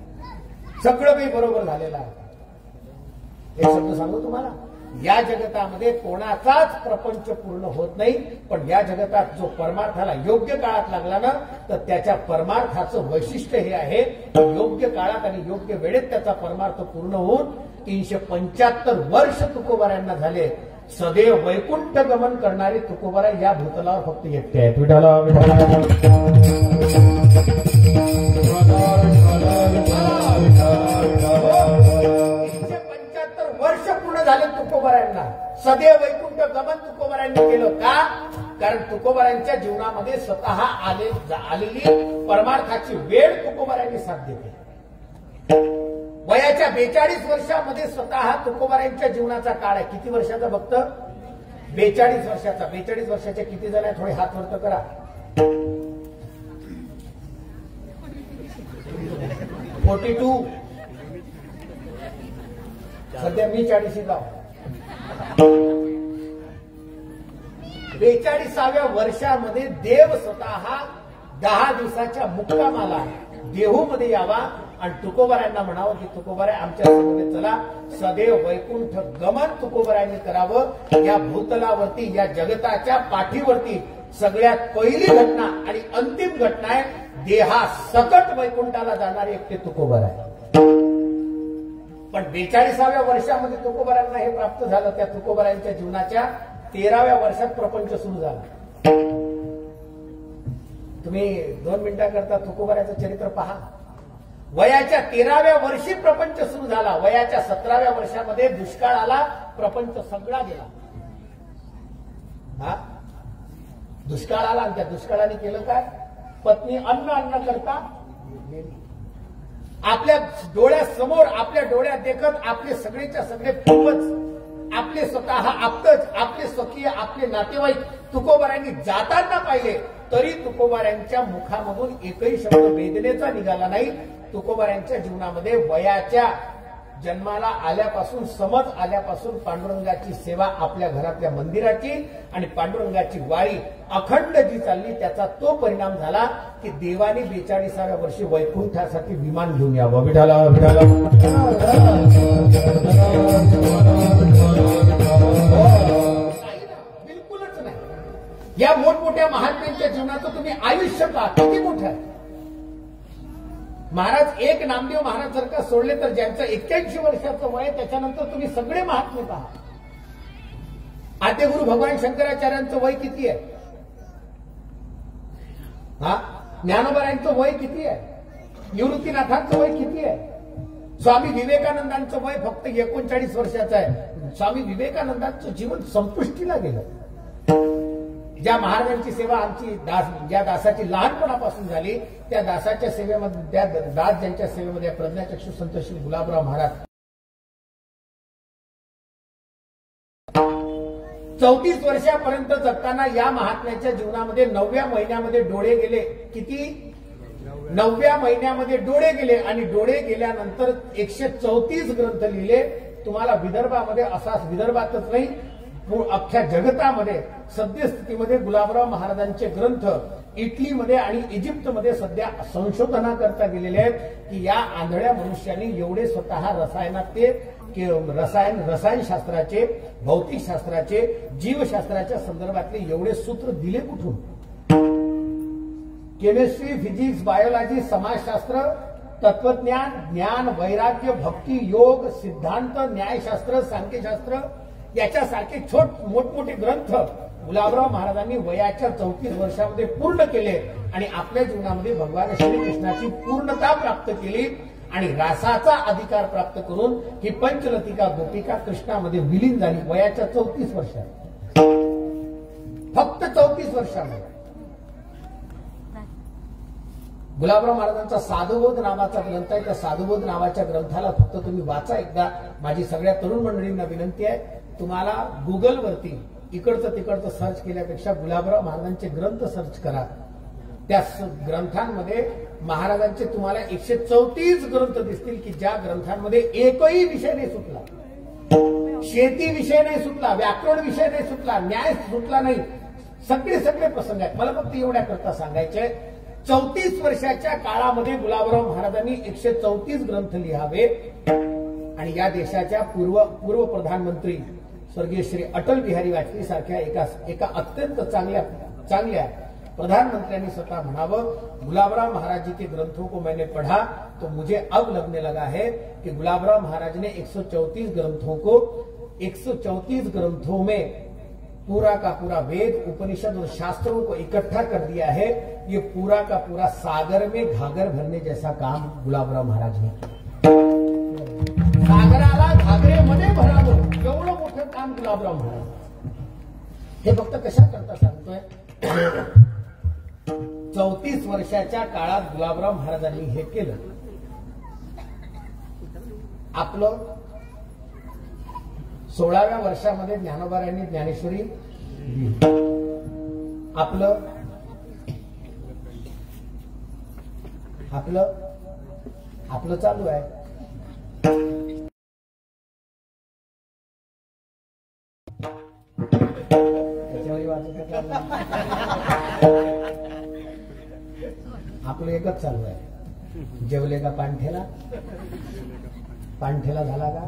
सगळं काही बरोबर झालेलं आहे. एक शब्द सांगू तुम्हाला, या जगतामध्ये कोणाचाच प्रपंच पूर्ण होत नाही, पण या जगतात जो परमार्थाला योग्य काळात लागला ना तर त्याच्या परमार्थाचं वैशिष्ट्य हे आहे, योग्य काळात आणि योग्य वेळेत त्याचा परमार्थ पूर्ण होऊन 375 वर्ष तुकोबारायांना झाले. सदैव वैकुंठ गमन करणारे तुकोबारा या भूतलावर फक्त एकटे आहेत. विठाला विठाला 375 वर्ष पूर्ण झाले तुकोबारायांना. सदैव वैकुंठ गमन तुकोबारायांनी केलं. का? कारण तुकोबारायांच्या जीवनामध्ये स्वतः आलेली परमार्थाची वेळ तुकोबारायांनी साध्य केली. वयाच्या 42 वर्षामध्ये स्वतः तुकोबारायांच्या जीवनाचा काळ आहे. किती वर्षाचा भक्त? 42 वर्षाचा. 42 वर्षाचे किती जण आहे? थोडे हात वरत करा. 42. सध्या मी 40 लाव. 42व्या वर्षामध्ये देव स्वतः 10 दिवसाच्या मुक्कामाला देहूमध्ये यावा आणि तुकोबारायांना म्हणावं की तुकोबारा आमच्या समोर चला. सदैव वैकुंठ गमन तुकोबारायांनी करावं. या भूतलावरती, या जगताच्या पाठीवरती सगळ्यात पहिली घटना आणि अंतिम घटना आहे, देहा सकट वैकुंठाला जाणारे एकटे तुकोबार आहे. पण 42व्या वर्षामध्ये तुकोबारांना हे प्राप्त झालं. त्या तुकोबारांच्या जीवनाच्या 13व्या वर्षात प्रपंच सुरू झाला. तुम्ही 2 मिनिटांकरता तुकोबाराचं चरित्र पहा. वयाच्या 13व्या वर्षी प्रपंच सुरू झाला. वयाच्या 17व्या वर्षामध्ये दुष्काळ आला, प्रपंच सगळा गेला. हा दुष्काळ आला आणि त्या दुष्काळाने केलं काय? पत्नी अन्न करता आपल्या डोळ्यासमोर, आपल्या डोळ्यात देखत आपले सगळेच्या सगळे पूर्वज, आपले स्वतः आपतच, आपले स्वकीय, आपले नातेवाईक तुकोबारांनी जाताना पाहिले, तरी तुकोबारांच्या मुखामधून एकही शब्द वेदनेचा निघाला नाही. तुकोबारांच्या जीवनामध्ये वयाच्या जन्माला आल्यापासून, समज आल्यापासून पांडुरंगाची सेवा, आपल्या घरातल्या मंदिराची आणि पांडुरंगाची वारी अखंड जी चालली, त्याचा तो परिणाम झाला की देवाने 42व्या वर्षी वैकुंठासाठी विमान घेऊन यावं. विठाला विठाला बिलकुलच नाही. या मोठमोठ्या महात्म्यांच्या जीवनाचं तुम्ही आयुष्य पहा, किती मोठं आहे. महाराज एक नामदेव महाराज जर का सोडले तर ज्यांचं 81 वर्षाचं वय, त्याच्यानंतर तुम्ही सगळे महात्मे पहा. आद्यगुरु भगवान शंकराचार्यांचं वय किती आहे? हा ज्ञानोबारायांचं वय किती आहे? निवृत्तीनाथांचं वय किती आहे? स्वामी विवेकानंदांचं वय फक्त 39 वर्षाचं आहे. स्वामी विवेकानंदांचं जीवन संपुष्टीला गेलं. ज्या महाराजांची सेवा आमची ज्या दासाची लहानपणापासून झाली, त्या दासाच्या सेवेमध्ये, त्या दास ज्यांच्या सेवेमध्ये प्रज्ञाचक्षु संत श्री गुलाबराव महाराज 34 वर्षापर्यंत जगताना या महात्म्याच्या जीवनामध्ये 9व्या महिन्यामध्ये डोळे गेले. किती? 9व्या महिन्यामध्ये डोळे गेले आणि डोळे गेल्यानंतर 134 ग्रंथ लिहिले. तुम्हाला विदर्भामध्ये असाच, विदर्भातच नाही अख्ख्या जगतामध्ये सद्यस्थितीमध्ये गुलाबराव महाराजांचे ग्रंथ इटलीमध्ये आणि इजिप्तमध्ये सध्या संशोधना करता गेलेले आहेत की या आंधळ्या मनुष्याने एवढे स्वतः रसायनशास्त्राचे, भौतिकशास्त्राचे, जीवशास्त्राच्या संदर्भातले एवढे सूत्र दिले कुठून? केमिस्ट्री, फिजिक्स, बायोलॉजी, समाजशास्त्र, तत्वज्ञान, ज्ञान, वैराग्य, भक्ती, योग, सिद्धांत, न्यायशास्त्र, सांख्यशास्त्र याच्यासारखे मोठमोठे ग्रंथ गुलाबराव महाराजांनी वयाच्या 34 वर्षामध्ये पूर्ण केले आणि आपल्या जीवनामध्ये भगवान श्रीकृष्णाची पूर्णता प्राप्त केली आणि रासाचा अधिकार प्राप्त करून ही पंचलतिका गोपिका कृष्णामध्ये विलीन झाली वयाच्या 34 वर्षात. फक्त 34 वर्षामध्ये. गुलाबराव महाराजांचा साधुबोध नावाचा ग्रंथ आहे. त्या साधुबोध नावाच्या ग्रंथाला फक्त तुम्ही वाचा एकदा. माझी सगळ्या तरुण मंडळींना विनंती आहे, तुम्हाला गुगलवरती इकडचं तिकडचं सर्च केल्यापेक्षा गुलाबराव महाराजांचे ग्रंथ सर्च करा. त्या ग्रंथांमध्ये महाराजांचे तुम्हाला 134 ग्रंथ दिसतील की ज्या ग्रंथांमध्ये एकही विषय नाही सुटला. शेती विषय नाही सुटला, व्याकरण विषय नाही सुटला, न्याय सुटला नाही. सगळे प्रसंग आहेत. मला फक्त एवढ्या करता सांगायचे, 34 वर्षाच्या काळामध्ये गुलाबराव महाराजांनी 134 ग्रंथ लिहावे आणि या देशाच्या पूर्व प्रधानमंत्री स्वर्गीय श्री अटल बिहारी वाजपेयी सारख्या एका अत्यंत चांगल्या प्रधानमंत्र्यांनी स्वतः म्हणावं, गुलाबराव महाराज जी के ग्रंथों को मैंने पढ़ा तो मुझे अब लगने लगा है कि गुलाबराव महाराज ने 134 ग्रंथों में पूरा का पूरा वेद, उपनिषद और शास्त्रों को इकट्ठा कर दिया है. ये पूरा का पूरा सागर में घागर भरने जैसा काम गुलाबराव महाराज ने किया. सागराला घागरेमध्ये भरावं एवढं मोठं काम गुलाबराव महाराज. हे फक्त कशा करता सांगतोय, 34 वर्षाच्या काळात गुलाबराव महाराजांनी हे केलं. आपलं 16व्या वर्षामध्ये ज्ञानोबारायांनी ज्ञानेश्वरी आपलं चालू आहे. आपलं एकच चालू आहे. जेवले का पांठेला? पांठेला झाला का?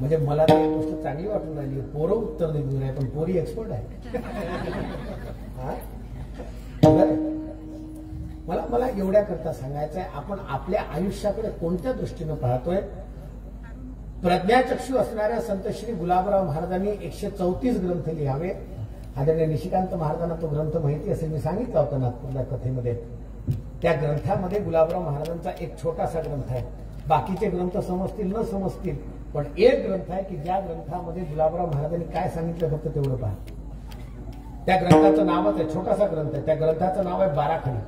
म्हणजे मला ती गोष्ट चांगली वाटून राहिली. पोरं उत्तर देऊन नाही, पण पोरी एक्सपर्ट आहे. मला एवढ्या करता सांगायचं आहे, आपण आपल्या आयुष्याकडे कोणत्या दृष्टीनं पाहतोय. प्रज्ञाचक्षू असणाऱ्या संत श्री गुलाबराव महाराजांनी 134 ग्रंथ लिहावे. आदरणीय निशिकांत महाराजांना तो ग्रंथ माहिती असेल, मी सांगितलं होतं नागपूरला कथेमध्ये. त्या ग्रंथामध्ये गुलाबराव महाराजांचा एक छोटासा ग्रंथ आहे. बाकीचे ग्रंथ समजतील न समजतील, पण एक ग्रंथ आहे की ज्या ग्रंथामध्ये गुलाबराव महाराजांनी काय सांगितलं फक्त तेवढं पहा. त्या ग्रंथाचं नावच आहे, छोटासा ग्रंथ आहे, त्या ग्रंथाचं नाव आहे बाराखडी.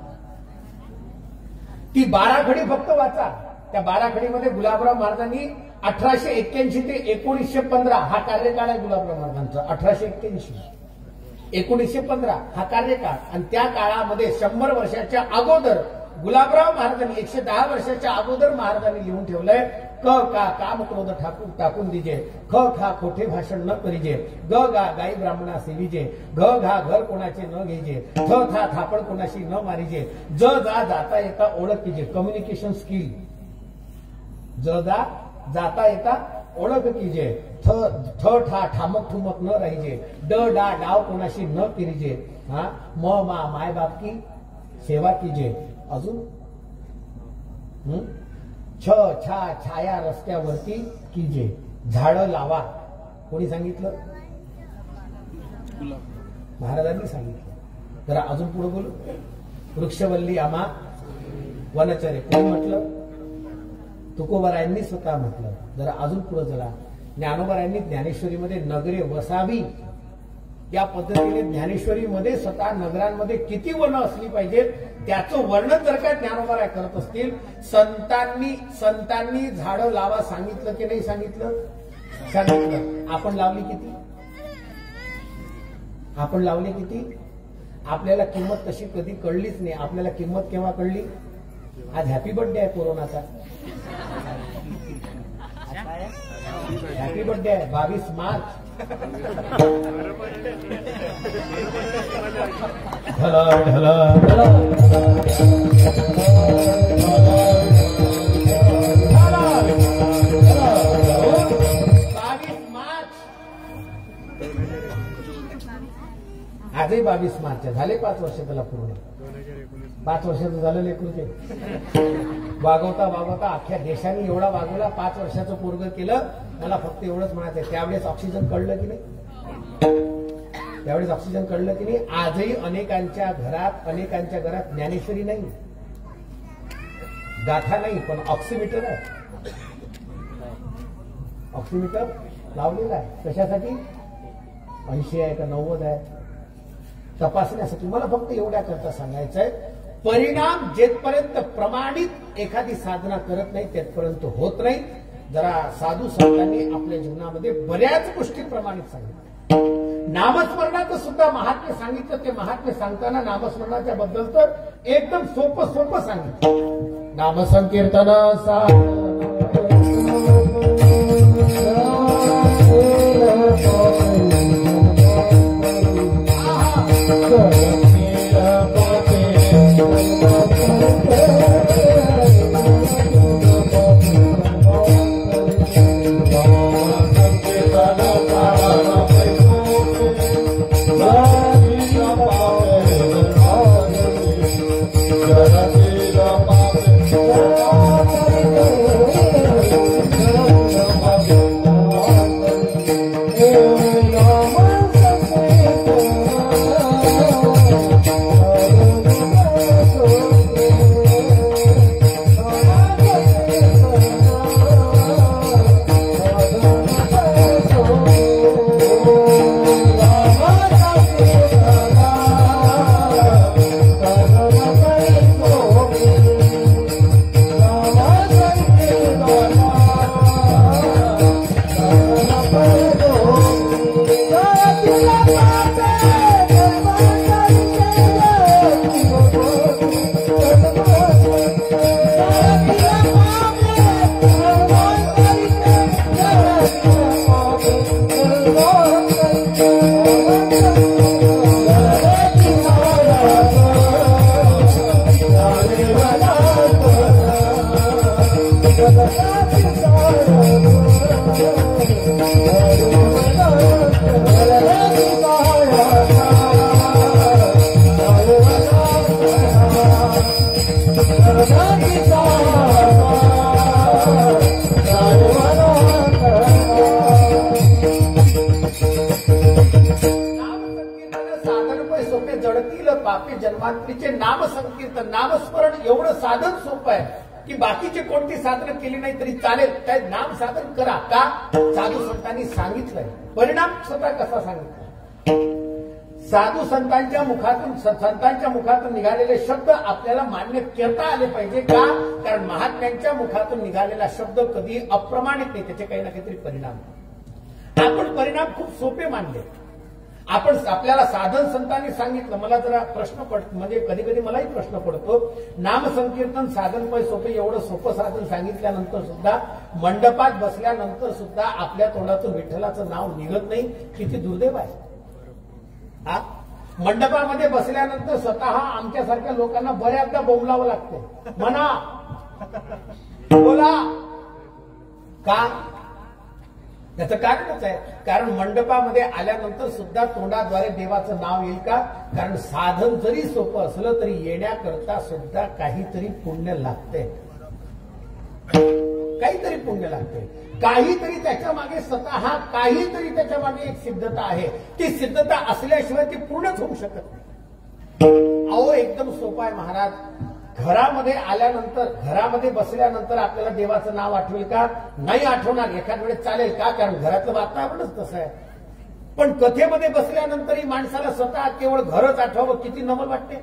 ती बाराखडी फक्त वाचा. त्या बाराखडीमध्ये गुलाबराव महाराजांनी 1881 ते 1915 हा कार्यकाळ आहे गुलाबराव महाराजांचा. 1881 1915 हा कार्यकाळ. आणि त्या काळामध्ये 100 वर्षाच्या अगोदर गुलाबराव महाराजांनी 110 वर्षाच्या अगोदर महाराजांनी लिहून ठेवलंय. क का काम क्रोध टाकून दिजे, ख खा खोटे भाषण न करीजे, ग गा गाई ब्राह्मणा सेविजे, घ घा घर कोणाचे न घेजे, थ था थापड कोणाशी न मारिजे, ज जा जाता येता ओळख कीजे. Communication skill. ज जा जाता येता ओळख कीजे, ठ ठा ठामक ठुमक न राहिजे, ड डा डाव कोणाशी न किरीजे, हा म मा माय बाप की सेवा कीजे. अजून छ छा छाया रस्त्यावरती कीजे, झाडं लावा. कोणी सांगितलं? महाराजांनी सांगितलं. जरा अजून पुढे बोलू. वृक्षवल्ली आम्हा वनचरे कोण म्हटलं? तुकोबारायांनी स्वतः म्हटलं. जरा अजून पुढे चला. ज्ञानोबारायांनी ज्ञानेश्वरीमध्ये नगरे वसावी या पद्धतीने ज्ञानेश्वरीमध्ये स्वतः नगरांमध्ये किती वन असली पाहिजेत त्याचं वर्णन जर का ज्ञानोबाराय करत असतील. संतांनी झाडं लावा सांगितलं की नाही सांगितलं? सांगितलं. आपण लावली किती? आपण लावली किती? आपल्याला किंमत तशी कधी कळलीच नाही. आपल्याला किंमत केव्हा कळली? आज हॅपी बर्थडे आहे कोरोनाचा. हॅपी बर्थडे आहे 22 मार्च. आजही 22 मार्च झाले 5 वर्ष त्याला पूर्ण. 5 वर्षाचं झालं लेकरूचे. वागवता अख्ख्या देशाने एवढा वागवला. 5 वर्षाचं पोरग केलं. मला फक्त एवढंच म्हणायचंय, त्यावेळेस ऑक्सिजन कळलं की नाही? त्यावेळेस ऑक्सिजन कळलं की नाही? आजही अनेकांच्या घरात ज्ञानेश्वरी नाही, गाथा नाही, पण ऑक्सिमीटर आहे. ऑक्सिमीटर लावलेला आहे. कशासाठी? 80 आहे का 90 आहे तपासण्यासाठी. मला फक्त एवढ्या करता सांगायचंय, परिणाम जेथपर्यंत प्रमाणित एखादी साधना करत नाही तेथपर्यंत होत नाही. जरा साधू संतांनी आपल्या जीवनामध्ये बऱ्याच गोष्टी प्रमाणित सांगितल्या. नामस्मरणाचं सुद्धा महात्म्य सांगितलं. ते महात्म्य सांगताना नामस्मरणाच्या बद्दल तर एकदम सोपं सांगितलं. नामसंकीर्तन पापे जन्मांतरीचे नामसंकीर्तन नामस्मरण एवढं साधन सोपं आहे की बाकीचे कोणती साधनं केली नाही तरी चालेल. काय नाम साधन करा का साधू संतांनी सांगितलंय. परिणाम स्वतः कसा सांगितला. साधू संतांच्या मुखातून निघालेले शब्द आपल्याला मान्य करता आले पाहिजे का. कारण महात्म्यांच्या मुखातून निघालेला शब्द कधी अप्रमाणित नाही. त्याचे काही ना काहीतरी परिणाम. आपण परिणाम खूप सोपे मानले. आपण आपल्याला साधन संतांनी सांगितलं. मला जरा प्रश्न पडतो म्हणजे कधी कधी मलाही प्रश्न पडतो. नामसंकीर्तन साधन पै सोपे एवढं सोपं साधन सांगितल्यानंतर सुद्धा मंडपात बसल्यानंतर सुद्धा आपल्या तोंडातून विठ्ठलाचं नाव निघत नाही. किती दुर्दैव आहे. मंडपामध्ये बसल्यानंतर स्वतः आमच्यासारख्या लोकांना बऱ्याचदा बोंबलावं लागतं. म्हणा बोला का. त्याचं कारणच आहे. कारण मंडपामध्ये आल्यानंतर सुद्धा तोंडाद्वारे देवाचं नाव येईल का. कारण साधन जरी सोपं असलं तरी येण्याकरता सुद्धा काहीतरी पुण्य लागते. काहीतरी पुण्य लागते. काहीतरी त्याच्या मागे स्वतः काहीतरी त्याच्या मागे एक सिद्धता आहे. ती सिद्धता असल्याशिवाय ती पूर्णच होऊ शकत नाही. अहो एकदम सोपं आहे महाराज. घरामध्ये आल्यानंतर घरामध्ये बसल्यानंतर आपल्याला देवाचं नाव आठवेल का. नाही आठवणार. एखाद वेळेस चालेल का कारण घरातलं वातावरणच तसं आहे. पण कथेमध्ये बसल्यानंतरही माणसाला स्वतः केवळ घरच आठवावं किती नवल वाटते.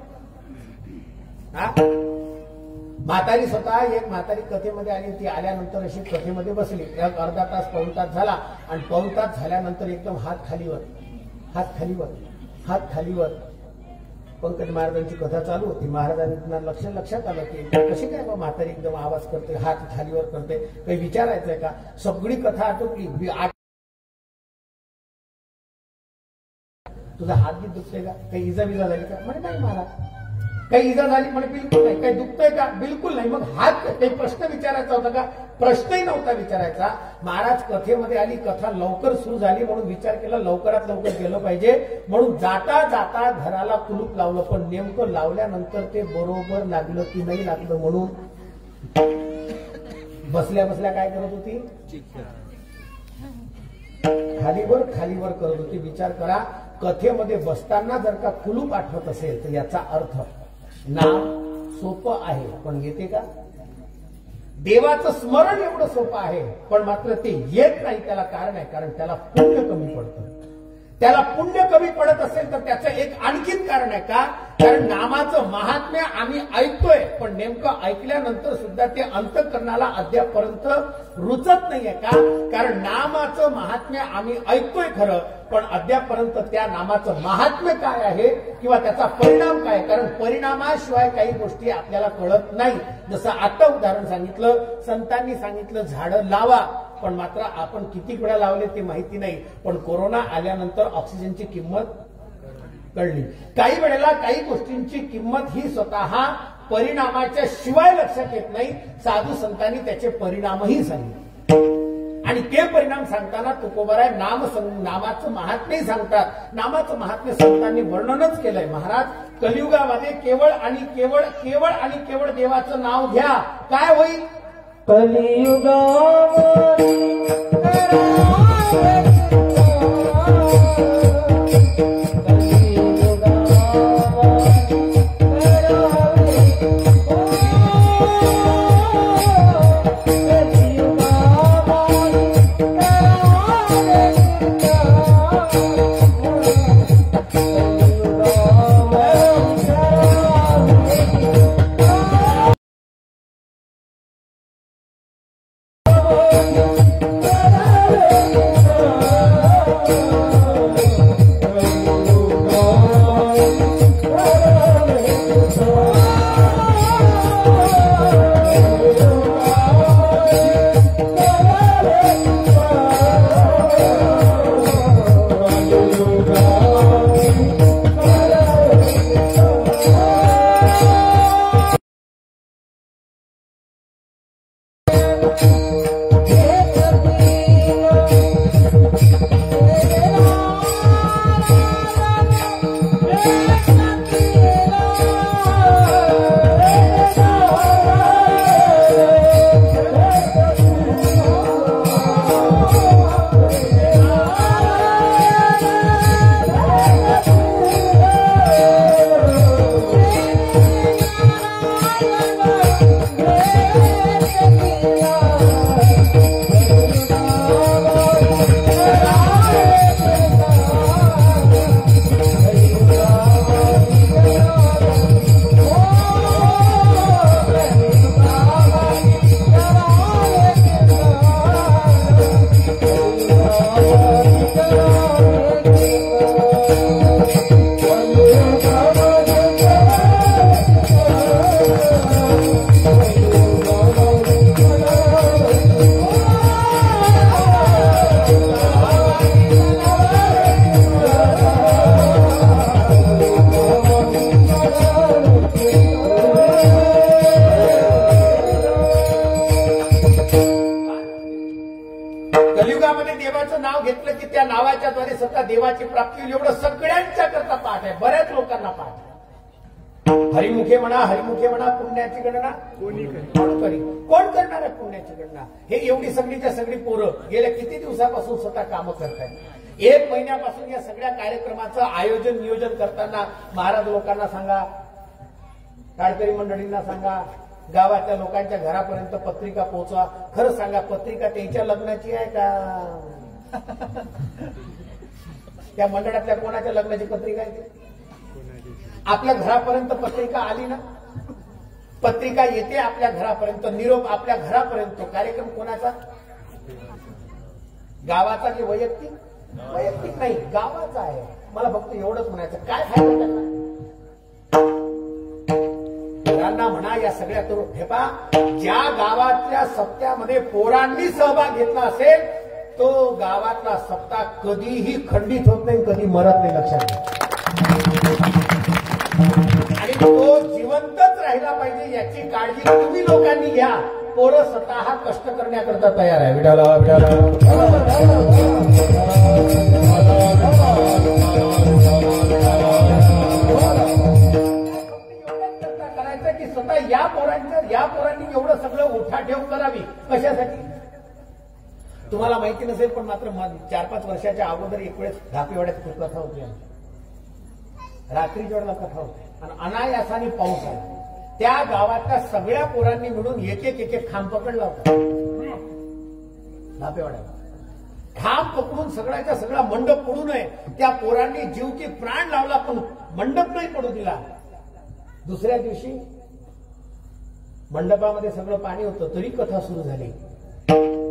म्हातारी स्वतः एक म्हातारी कथेमध्ये आली. ती आल्यानंतर अशी कथेमध्ये बसली. एक अर्धा तास पाऊण तास झाला आणि पाऊण तास झाल्यानंतर एकदम हात खालीवर हात खालीवर हात खालीवर. पंकज महाराजांची कथा चालू होती. महाराजांना लक्षात आलं की कशी काय बा म्हातारी एकदम आवाज करते हात खालीवर करते. काही विचारायचंय का. सगळी कथा आटोपली. तुझा हात बी दुखते का. काही इजा विजा झाली का. म्हणजे नाही महाराज काही इजा झाली म्हणजे बिलकुल नाही. काही दुखतंय का बिलकुल नाही. मग हात काही प्रश्न विचारायचा होता का. प्रश्नही नव्हता विचारायचा. महाराज कथेमध्ये आली. कथा लवकर सुरू झाली म्हणून विचार केला लवकरात लवकर गेलं पाहिजे म्हणून जाता जाता घराला कुलूप लावलं. पण नेमकं लावल्यानंतर ते बरोबर लागलं की नाही लागलं म्हणून बसल्या बसल्या काय करत होती. खालीवर करत होती. विचार करा कथेमध्ये बसताना जर का कुलूप आठवत असेल तर याचा अर्थ नाम सोपं आहे पण येते का. देवाचं स्मरण एवढं सोपं आहे पण मात्र ते येत नाही. त्याला कारण आहे कारण त्याला पुण्य कमी पडतं. त्याला पुण्य कमी पडत असेल तर त्याचं एक आणखीन कारण आहे का. कारण नामाचं महात्म्य आम्ही ऐकतोय पण नेमकं ऐकल्यानंतर सुद्धा ते अंतःकरणाला अद्यापर्यंत रुचत नाहीये का. कारण नामाचं महात्म्य आम्ही ऐकतोय खरं पण अद्यापर्यंत त्या नामाचं महात्म्य काय आहे किंवा त्याचा परिणाम काय. कारण परिणामाशिवाय काही गोष्टी आपल्याला कळत नाही. जसं आता उदाहरण सांगितलं. संतांनी सांगितलं झाडं लावा पण मात्र आपण किती वेळा लावले ते माहिती नाही. पण कोरोना आल्यानंतर ऑक्सिजनची किंमत कळली. काही वेळेला काही गोष्टींची किंमत ही स्वतः परिणामाच्या शिवाय लक्षात येत नाही. साधू संतांनी त्याचे परिणामही सांगितले आणि ते परिणाम सांगताना तुकोबाराय नामाचं महात्म्य सांगतात. नामाचं महात्म्य संतांनी वर्णनच केलंय. महाराज कलियुगामध्ये केवळ आणि केवळ देवाचं नाव घ्या काय होईल. फळाची प्राप्ती होईल एवढं सगळ्यांच्या करता पाठ आहे, बऱ्याच लोकांना पाठ आहे. हरिमुखे म्हणा पुण्याची गणना कोण करी, कोण करणार आहे पुण्याची गणना? हे एवढी सगळीच्या सगळी पोरं गेल्या किती दिवसापासून स्वतः कामं करतायत. 1 महिन्यापासून या सगळ्या कार्यक्रमाचं आयोजन नियोजन करताना महाराज लोकांना सांगा, काळकरी मंडळींना सांगा, गावातल्या लोकांच्या घरापर्यंत पत्रिका पोहोचवा. खरं सांगा, पत्रिका त्यांच्या लग्नाची आहे का त्या मंडळातल्या कोणाच्या लग्नाची पत्रिका आहे? आपल्या घरापर्यंत पत्रिका आली ना, पत्रिका येते आपल्या घरापर्यंत, निरोप आपल्या घरापर्यंत. कार्यक्रम कोणाचा? गावाचा की वैयक्तिक? वैयक्तिक नाही, गावाचा आहे. मला फक्त एवढंच म्हणायचं, काय फायदा त्यांना म्हणा या सगळ्या तरुण. हे पहा, ज्या गावातल्या सप्त्यामध्ये पोरांनी सहभाग घेतला असेल तो गावातला सप्ताह कधीही खंडित होत नाही, कधी मरत नाही. लक्षात घ्या. आणि तो जिवंतच राहिला पाहिजे याची काळजी तुम्ही लोकांनी घ्या. पोरं स्वतः कष्ट करण्याकरता तयार आहे. विठाला विठाला करायचं की स्वतः या पोरांनी एवढं सगळं उठाठेव करावी. कशासाठी तुम्हाला माहिती नसेल, पण मात्र 4-5 वर्षाच्या अगोदर एक वेळेस धापेवाड्यात खूप कथा होती. रात्रीच्या वेळेला कथा होती आणि अनायासाने पाऊस आला. त्या गावातल्या सगळ्या पोरांनी मिळून एक खांब पकडला होता धापेवाड्याला. खांब पकडून सगळ्याचा सगळा मंडप पडू नये त्या पोरांनी जीव की प्राण लावला, पण मंडप नाही पडू दिला. दुसऱ्या दिवशी मंडपामध्ये सगळं पाणी होतं, तरी कथा सुरू झाली.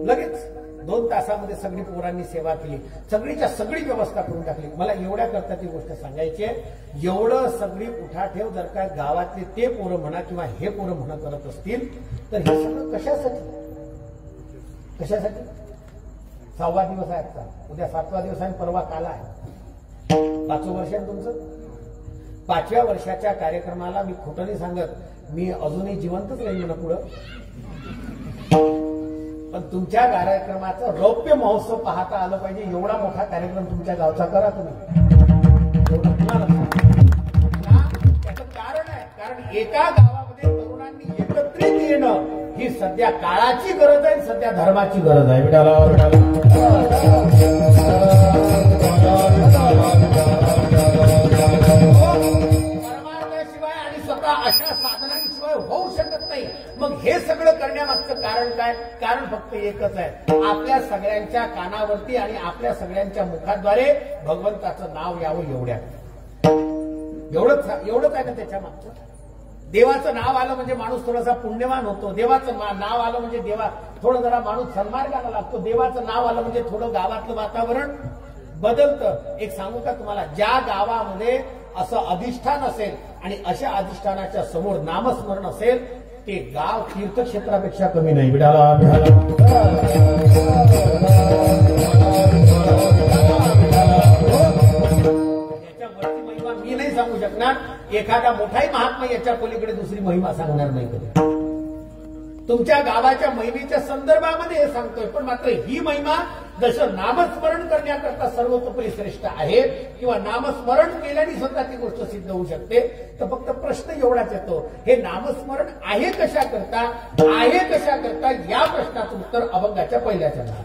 लगेच 2 तासामध्ये सगळी पोरांनी सेवा केली, सगळीच्या सगळी व्यवस्था करून टाकली. मला एवढ्या करता ती गोष्ट सांगायची आहे. एवढं सगळी उठाठेव जर का गावातले ते पोरं म्हणा किंवा हे पोरं म्हणा करत असतील तर हे सगळं कशासाठी? 6वा दिवस आहे आजचा, उद्या 7वा दिवस आहे, परवा काला आहे. 5वं वर्ष आहे तुमचं. 5व्या वर्षाच्या कार्यक्रमाला मी खोटं नाही सांगत, मी अजूनही जिवंतच राहील ना पुढं. पण तुमच्या कार्यक्रमाचं रौप्य महोत्सव पाहता आलं पाहिजे. एवढा मोठा कार्यक्रम तुमच्या गावचा करा तुम्ही. त्याचं कारण आहे, कारण एका गावामध्ये तरुणांनी एकत्रित येणं ही सध्या काळाची गरज आहे, सध्या धर्माची गरज आहे. परमार्थाशिवाय आणि स्वतः अशा साधनांशिवाय होऊ शकत नाही. मग हे सगळं करण्यामागचं कारण काय? कारण फक्त एकच आहे, आपल्या सगळ्यांच्या कानावरती आणि आपल्या सगळ्यांच्या मुखाद्वारे भगवंताचं नाव यावं. एवढंच आहे ना त्याच्या मागचं. देवाचं नाव आलं म्हणजे माणूस थोडासा पुण्यवान होतो. देवाचं नाव आलं म्हणजे थोडं जरा माणूस सन्मार्गाला लागतो. देवाचं नाव आलं म्हणजे थोडं गावातलं वातावरण बदलतं. एक सांगू का तुम्हाला, ज्या गावामध्ये असं अधिष्ठान असेल आणि अशा अधिष्ठानाच्या समोर नामस्मरण असेल ते गाव तीर्थक्षेत्रापेक्षा कमी नाही. याच्यावरची महिमा मी नाही सांगू शकणार. एखादा मोठाही महात्मा याच्या पलीकडे दुसरी महिमा सांगणार नाही कधी. तुमच्या गावाच्या महिमेच्या संदर्भामध्ये हे सांगतोय, पण मात्र ही महिमा जसं नामस्मरण करण्याकरता सर्वतोपरी श्रेष्ठ आहे किंवा नामस्मरण केल्याने स्वतः ती गोष्ट सिद्ध होऊ शकते. तर फक्त प्रश्न एवढाच येतो, हे नामस्मरण आहे कशा करता या प्रश्नाचं उत्तर अभंगाच्या पहिल्या चरणात.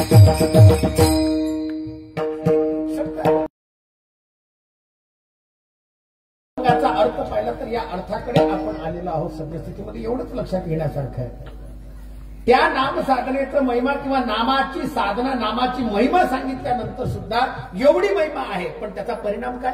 याचा अर्थ पाहिला तर या अर्थाकडे आपण आलेलो आहोत. सद्यस्थितीमध्ये एवढंच लक्षात घेण्यासारखं आहे. त्या नाम साधनेचं महिमा किंवा नामाची साधना, नामाची महिमा सांगितल्यानंतर सुद्धा एवढी महिमा आहे, पण त्याचा परिणाम काय?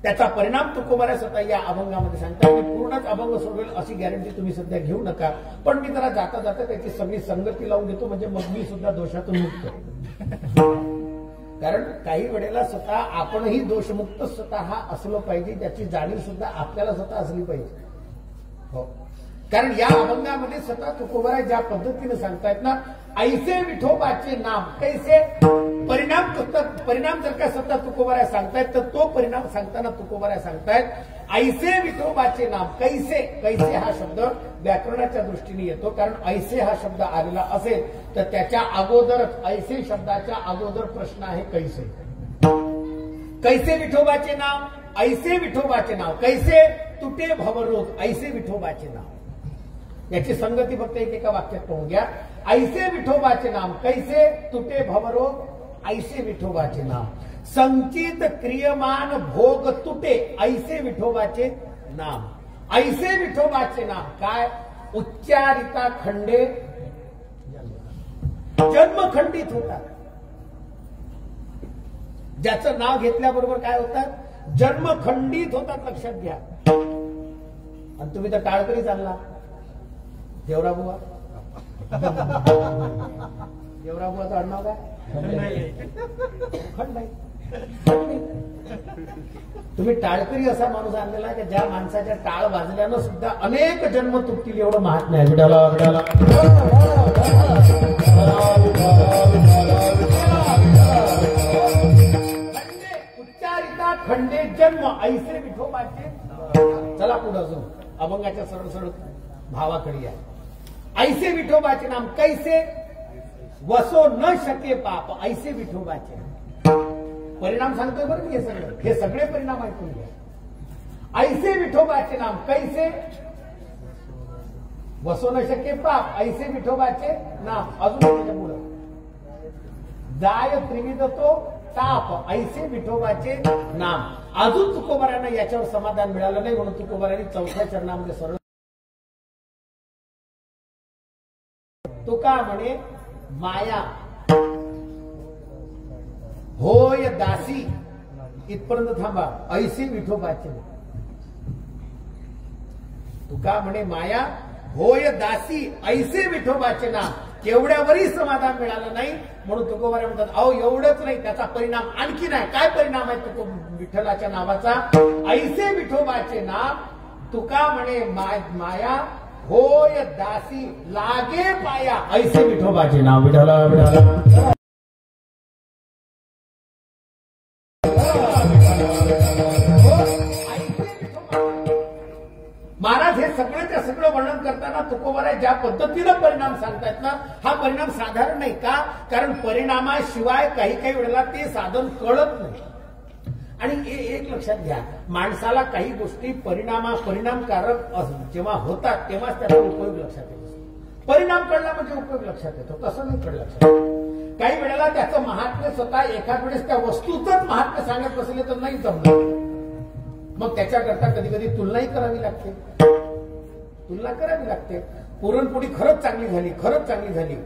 त्याचा परिणाम तुकोबाऱ्या स्वतः या अभंगामध्ये सांगतात. मी पूर्णच अभंग सोडवेल अशी गॅरंटी तुम्ही सध्या घेऊ नका, पण मी जरा जाता जाता त्याची सगळी संगती लावून देतो, म्हणजे मग मी सुद्धा दोषातून मुक्त. कारण काही वेळेला स्वतः आपणही दोषमुक्त स्वतः असलो पाहिजे, त्याची जाणीव सुद्धा आपल्याला स्वतः असली पाहिजे. हो, कारण या अभंगामध्ये स्वतः तुकोबाराय ज्या पद्धतीने सांगतायत ना, ऐसे विठोबाचे नाम कैसे परिणाम जर का स्वतः तुकोबाराय सांगतायत, तर तो परिणाम सांगताना तुकोबाराय सांगतायत ऐसे विठोबाचे नाम. कैसे, कैसे हा शब्द व्याकरणाच्या दृष्टीने येतो, कारण ऐसे हा शब्द आलेला असेल तर त्याच्या अगोदरच ऐसे शब्दाच्या अगोदर प्रश्न आहे कैसे. कैसे विठोबाचे नाम, ऐसे विठोबाचे नाव, कैसे तुटे भवरोग, ऐसे विठोबाचे नाव. याची संगती फक्त एका वाक्यात पाहून घ्या. ऐसे विठोबाचे नाम, कैसे तुटे भवरोग, ऐसे विठोबाचे नाम. संचित क्रियमान भोग तुटे, ऐसे विठोबाचे नाम. ऐसे विठोबाचे नाम काय? उच्चारिता खंडे जन्म खंडित होतात. ज्याचं नाव घेतल्याबरोबर काय होतात? जन्म खंडित होतात. लक्षात घ्या. आणि तुम्ही तर टाळकरी चालला. देवराबुवा, देवराबुवाचं आडनाव काय? खंड नाही. तुम्ही टाळकरी असा माणूस आणलेला की ज्या माणसाच्या टाळ वाजल्यानं सुद्धा अनेक जन्म तुटतील, एवढं महात्म्य आहे. विडाला विडाला उच्चारिता खंडे जन्म, ऐसे विठोबाचे. चला पुढे अजून अभंगाच्या सरळ सरळ भावाकडे या. ऐसे विठोबाचे नाम, कैसे वसो न शके पाप, ऐसे विठोबाचे. परिणाम सांगतोय बरं मी हे सगळे परिणाम ऐकून घ्या. ऐसे विठोबाचे नाम, कैसे वसो न शके पाप, ऐसे विठोबाचे नाम. अजून त्याच्या पुढं जाय त्रिविध तो ताप, ऐसे विठोबाचे नाम. अजून तुकोबाऱ्यांना याच्यावर समाधान मिळालं नाही, म्हणून तुकोबाऱ्यांनी चौथ्या चरणामध्ये सरळ तुका म्हणे माया होय दासी, इथपर्यंत थांबा. ऐसे विठोबाचे. तुका म्हणे माया होय दासी, ऐसे विठोबाचे नाम. एवढ्यावरही समाधान मिळालं नाही, म्हणून तुकोबारे म्हणतात अहो एवढंच नाही, त्याचा परिणाम आणखी नाही. काय परिणाम आहे तुको विठ्ठलाच्या नावाचा? ऐसे विठोबाचे नाम. तुका म्हणे माया होय दासी, लागे पाया, ऐसे विठोबाचे नाव. विठ्ठला विठ्ठला महाराज हे सगळ्याच्या सगळं वर्णन करताना तुकोबाराय ज्या पद्धतीनं परिणाम सांगतायत ना, हा परिणाम साधारण नाही. का? कारण परिणामाशिवाय काही काही वेळेला ते साधन कळत नाही. आणि एक लक्षात घ्या, माणसाला काही गोष्टी परिणामकारक जेव्हा होतात तेव्हाच त्याचा उपयोग लक्षात येतो. परिणाम कळला म्हणजे उपयोग लक्षात येतो, तसं नाही कळलं लक्षात. काही वेळेला त्याचं महात्म्य स्वतः एखाद वेळेस त्या वस्तूचंच महात्म्य सांगत बसले तर नाही जमलं. मग त्याच्याकरता कधी कधी तुलनाही करावी लागते. तुलना करावी लागते. पुरणपोळी खरंच चांगली झाली, खरंच चांगली झाली.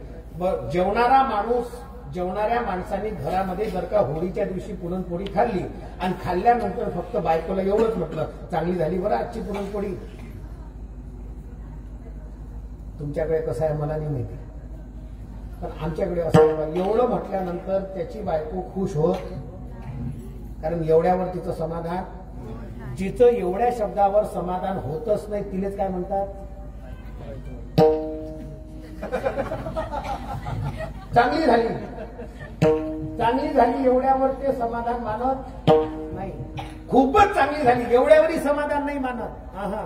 जेवणारा माणूस, जेवणाऱ्या माणसाने घरामध्ये जर का होळीच्या दिवशी पुरणपोळी खाल्ली आणि खाल्ल्यानंतर फक्त बायकोला एवढंच म्हटलं चांगली झाली बरं आजची पुरणपोळी. तुमच्याकडे कसं आहे मला नाही माहिती, पण आमच्याकडे असं एवढं म्हटल्यानंतर त्याची बायको खुश होत. कारण एवढ्यावर तिचं समाधान, जिचं एवढ्या शब्दावर समाधान होतच नाही तिलेच काय म्हणतात? चांगली झाली, चांगली झाली एवढ्यावर ते समाधान मानत नाही. खूपच चांगली झाली एवढ्यावरही समाधान नाही मानत. हा,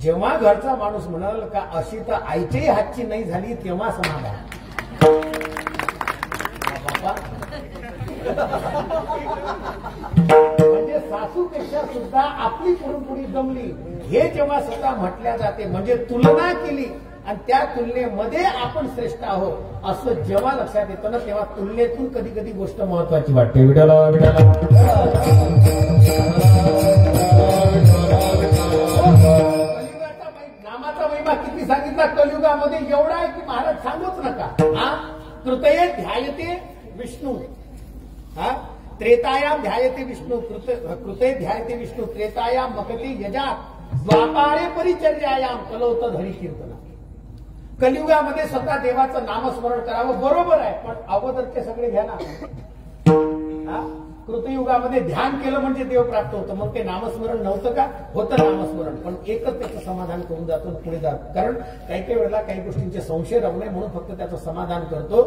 जेव्हा घरचा माणूस म्हणाल का अशी तर आईच्याही हातची नाही झाली तेव्हा समाधान. म्हणजे सासूपेक्षा सुद्धा आपली पुरणपोळी जमली हे जेव्हा स्वतः म्हटल्या जाते, म्हणजे तुलना केली आणि त्या तुलनेमध्ये आपण श्रेष्ठ आहोत असं जेव्हा लक्षात येतं ना तेव्हा तुलनेतून कधी कधी गोष्ट महत्वाची वाटते. विठाला विठाला नामाचा महिमा किती सांगितला कलियुगामध्ये एवढा आहे की महाराज सांगूच नका. हा कृतये ध्यायते विष्णू, हा त्रेतायाम ध्यायते विष्णू, कृते ध्यायते विष्णू, त्रेतायाम मकते यजात, द्वापारे परिचर्यायाम कलौत धरी कीर्तना. कलियुगामध्ये स्वतः देवाचं नामस्मरण करावं बरोबर आहे, पण अगोदरचे सगळे घ्या ना. कृतयुगामध्ये ध्यान केलं म्हणजे देव प्राप्त होतं, मग ते नामस्मरण नव्हतं का? होतं नामस्मरण, पण एकच त्याचं समाधान करून जातो पुढे जात. कारण काही काही वेळेला काही गोष्टींचे संशय राहू नये म्हणून फक्त त्याचं समाधान करतो.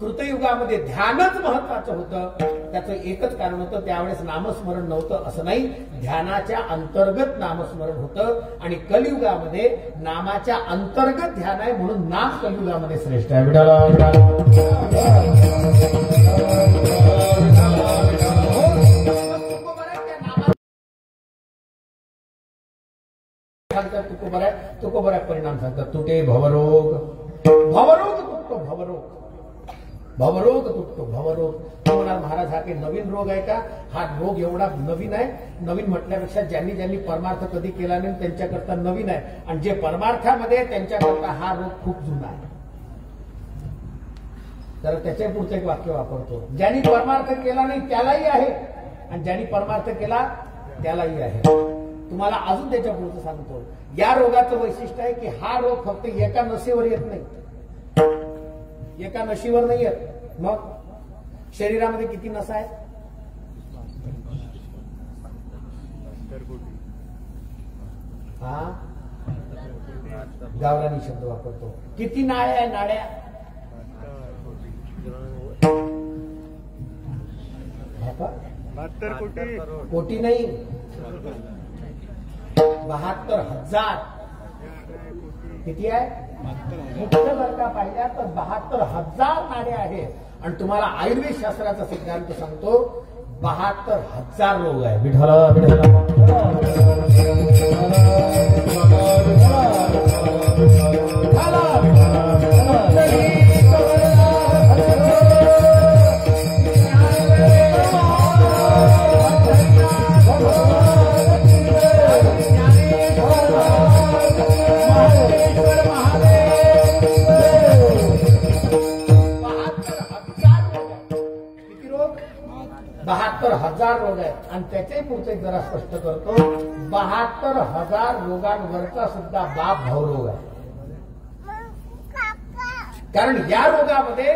कृतयुगामध्ये ध्यानच महत्वाचं होतं, त्याचं एकच कारण होतं त्यावेळेस नामस्मरण नव्हतं असं नाही, ध्यानाच्या अंतर्गत नामस्मरण होतं. आणि कलियुगामध्ये नामाच्या अंतर्गत ध्यान आहे म्हणून नाम कलियुगामध्ये श्रेष्ठ आहे. विठाला तुकोबरा परिणाम सांगतात. तुटे भवरोग, भवरोग तुटतो, भवरोग तुटतो, भवरोग. म्हणाल महाराज हा काही नवीन रोग आहे का? हा रोग एवढा नवीन आहे, नवीन म्हटल्यापेक्षा ज्यांनी ज्यांनी परमार्थ कधी केला नाही त्यांच्याकरता नवीन आहे, आणि जे परमार्थामध्ये त्यांच्याकरता हा रोग खूप जुना आहे. तर त्याच्या पुढचं एक वाक्य वापरतो, ज्यांनी परमार्थ केला नाही त्यालाही आहे आणि ज्यांनी परमार्थ केला त्यालाही आहे. तुम्हाला अजून त्याच्या पुढचं सांगतो, या रोगाचं वैशिष्ट्य आहे की हा रोग फक्त एका नशेवर येत नाही, एका नशीवर नाही येत. मग शरीरामध्ये किती नसा आहेत? हा गावरानी शब्द वापरतो. किती नाड्या आहे? नाड्या कोटी नाही, 72,000. किती आहे? मुख्य जर का पाहिल्या तर 72,000 नाड्या आहेत. आणि तुम्हाला आयुर्वेद शास्त्राचा सिद्धांत सांगतो 72,000 रोग आहे. विठाला रोग आहेत. आणि त्याच्याही पुढचे जरा स्पष्ट करतो, 72,000 रोगांवरचा सुद्धा बाप भवरोग आहे. कारण या रोगामध्ये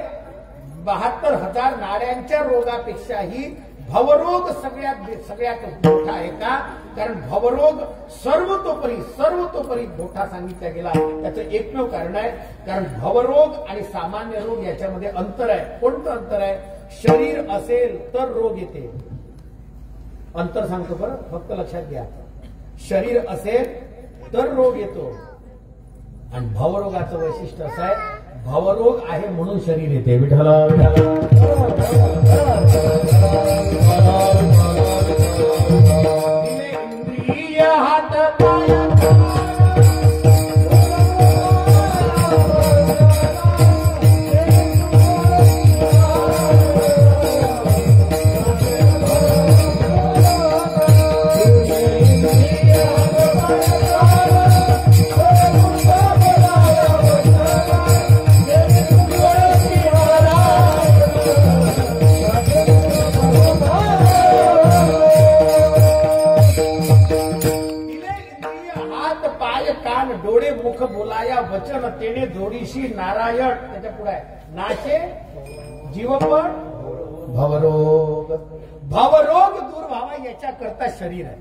72,000 नाड्यांच्या रोगापेक्षाही भवरोग सगळ्यात मोठा आहे. का? कारण भवरोग सर्वतोपरी मोठा सांगितला गेला. त्याचं एकमेव कारण आहे, कारण भवरोग आणि सामान्य रोग याच्यामध्ये अंतर आहे. कोणतं अंतर आहे? शरीर असेल तर रोग येते. अंतर सांगतो बरं, फक्त लक्षात घ्या. शरीर असेल तर रोग येतो, आणि भवरोगाचं वैशिष्ट्य असं आहे, भवरोग आहे म्हणून शरीर येते. विठाला इंद्रिय हात पाय डोळे मुख बोलाया वचन तेने जोडीशी नारायण. त्याच्या पुढे आहे नाशे जीवपण भवरोग. भवरोग दूर व्हावा याच्याकरता शरीर आहे.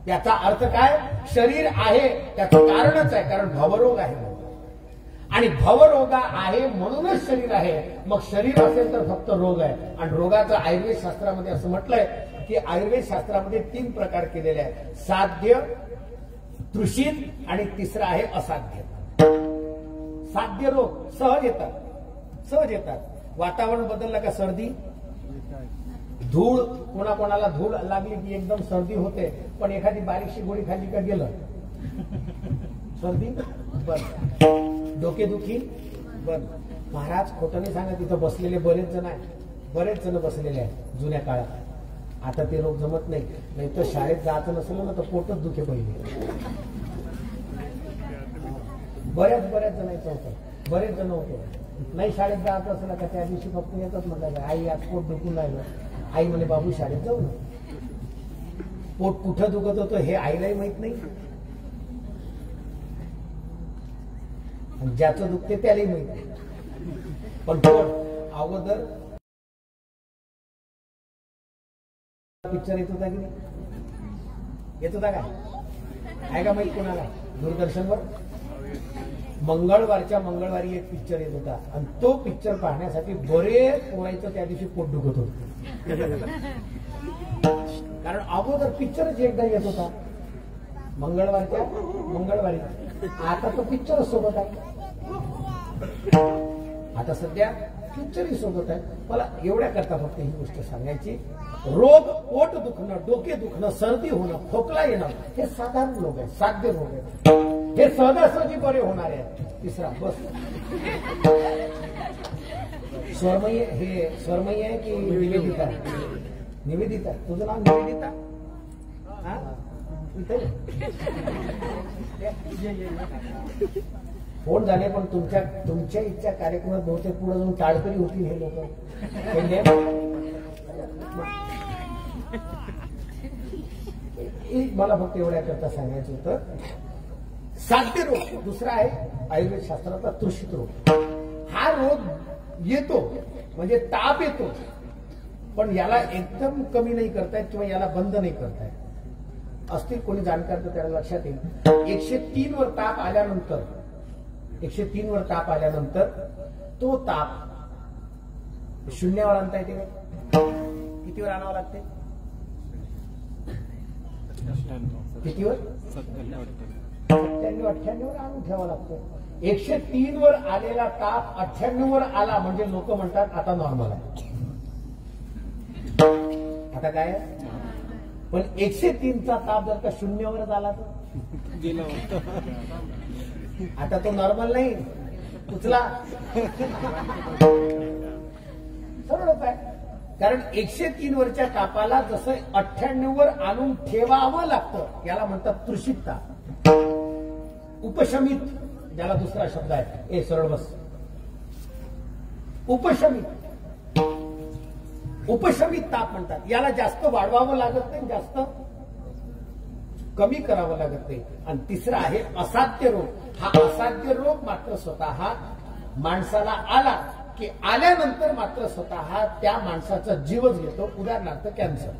याचा अर्थ काय? शरीर आहे त्याचं कारणच आहे, कारण भवरोग आहे आणि भवरोगा आहे म्हणूनच शरीर आहे. मग शरीर असेल तर फक्त रोग आहे. आणि रोगाचं आयुर्वेद शास्त्रामध्ये असं म्हटलंय की आयुर्वेद शास्त्रामध्ये 3 प्रकार केलेले आहेत, साध्य, तृषित आणि तिसरा आहे असाध्य. साध्य रोग सहज येतात. वातावरण बदललं का सर्दी, धूळ, कोणाकोणाला धूळ लागली की एकदम सर्दी होते, पण एखादी बारीकशी गोळी खाल्ली का गेलं सर्दी बंद. डोकेदुखी बंद. महाराज खोटं नाही सांगा, तिथं बसलेले बरेच जण आहेत, बरेच जण बसलेले आहेत जुन्या काळात. आता ते रोग जमत नाही. नाही तर शाळेत जायचं नसलं ना तर पोटच दुखे पहिले. बऱ्याच जणांचं होतं, बरेच जण होतं. नाही शाळेत जायचं असलं का त्या दिवशी फक्त येतच म्हटलं आई आज पोट दुखून राहिलं. आई म्हणे बाबू शाळेत जाऊ ना. पोट कुठं दुखत होतं हे आईलाही माहित नाही आणि ज्याचं दुखते त्यालाही माहित नाही. पण पोट अगोदर पिक्चर येत होता की नाही, येत होता काय, आहे का माहित कोणाला? दूरदर्शनवर मंगळवारच्या मंगळवारी एक पिक्चर येत होता आणि तो पिक्चर पाहण्यासाठी बरेच पोरायचं त्या दिवशी पोट दुखत होतं. कारण अगोदर पिक्चरच एकदा येत होता मंगळवारच्या मंगळवारी. आता तो पिक्चरच सोबत आहे. आता सध्या पिक्चरही सोबत आहे. मला एवढ्या करता फक्त ही गोष्ट सांगायची, रोग, पोट दुखणं, डोके दुखणं, सर्दी होणं, खोकला येणं हे साधारण रोग आहे, साध्य रोग आहे. हे सहजासहजी बरे होणारे आहेत. तिसरा बस स्वरमयी, हे स्वरमयी आहे की निवेदिता? निवेदिता. तुझं नाव निवेदिता? फोन झाले पण तुमच्या इच्छा कार्यक्रमात बहुतेक पुढे जाऊन टाळकरी होतील हे लोक. मला फक्त एवढ्या करता सांगायचं होतं. साध्य रोग दुसरा आहे आयुर्वेद शास्त्राचा तृषित रोग. हा रोग येतो म्हणजे ताप येतो, पण याला एकदम कमी नाही करतायत किंवा याला बंद नाही करतायत. असतील कोणी जाणकार तर त्याला लक्षात येईल. 103 वर ताप आल्यानंतर, 103 वर ताप आल्यानंतर तो ताप शून्यावर आणता येते. कितीवर आणावं लागते? कितीवर? 97-98 वर आणून ठेवावं लागतं. 103 वर आलेला ताप 98 वर आला म्हणजे लोक म्हणतात आता नॉर्मल आहे. आता काय? पण 103चा ताप जर का 0वरच आला तर आता तो नॉर्मल नाही, उचला. सरळ उपाय. कारण 103 वरच्या तापाला जसं 98 वर आणून ठेवावं लागतं याला म्हणतात तृषित ताप. उपशमित ज्याला दुसरा शब्द आहे, सरळ बस. उपशमित ताप म्हणतात. याला जास्त वाढवावं लागत नाही, जास्त कमी करावं लागत नाही. आणि तिसरा आहे असाध्य रोग. हा असाध्य रोग मात्र स्वतः माणसाला आला की आल्यानंतर मात्र स्वतः त्या माणसाचा जीवच घेतो. उदाहरणार्थ कॅन्सर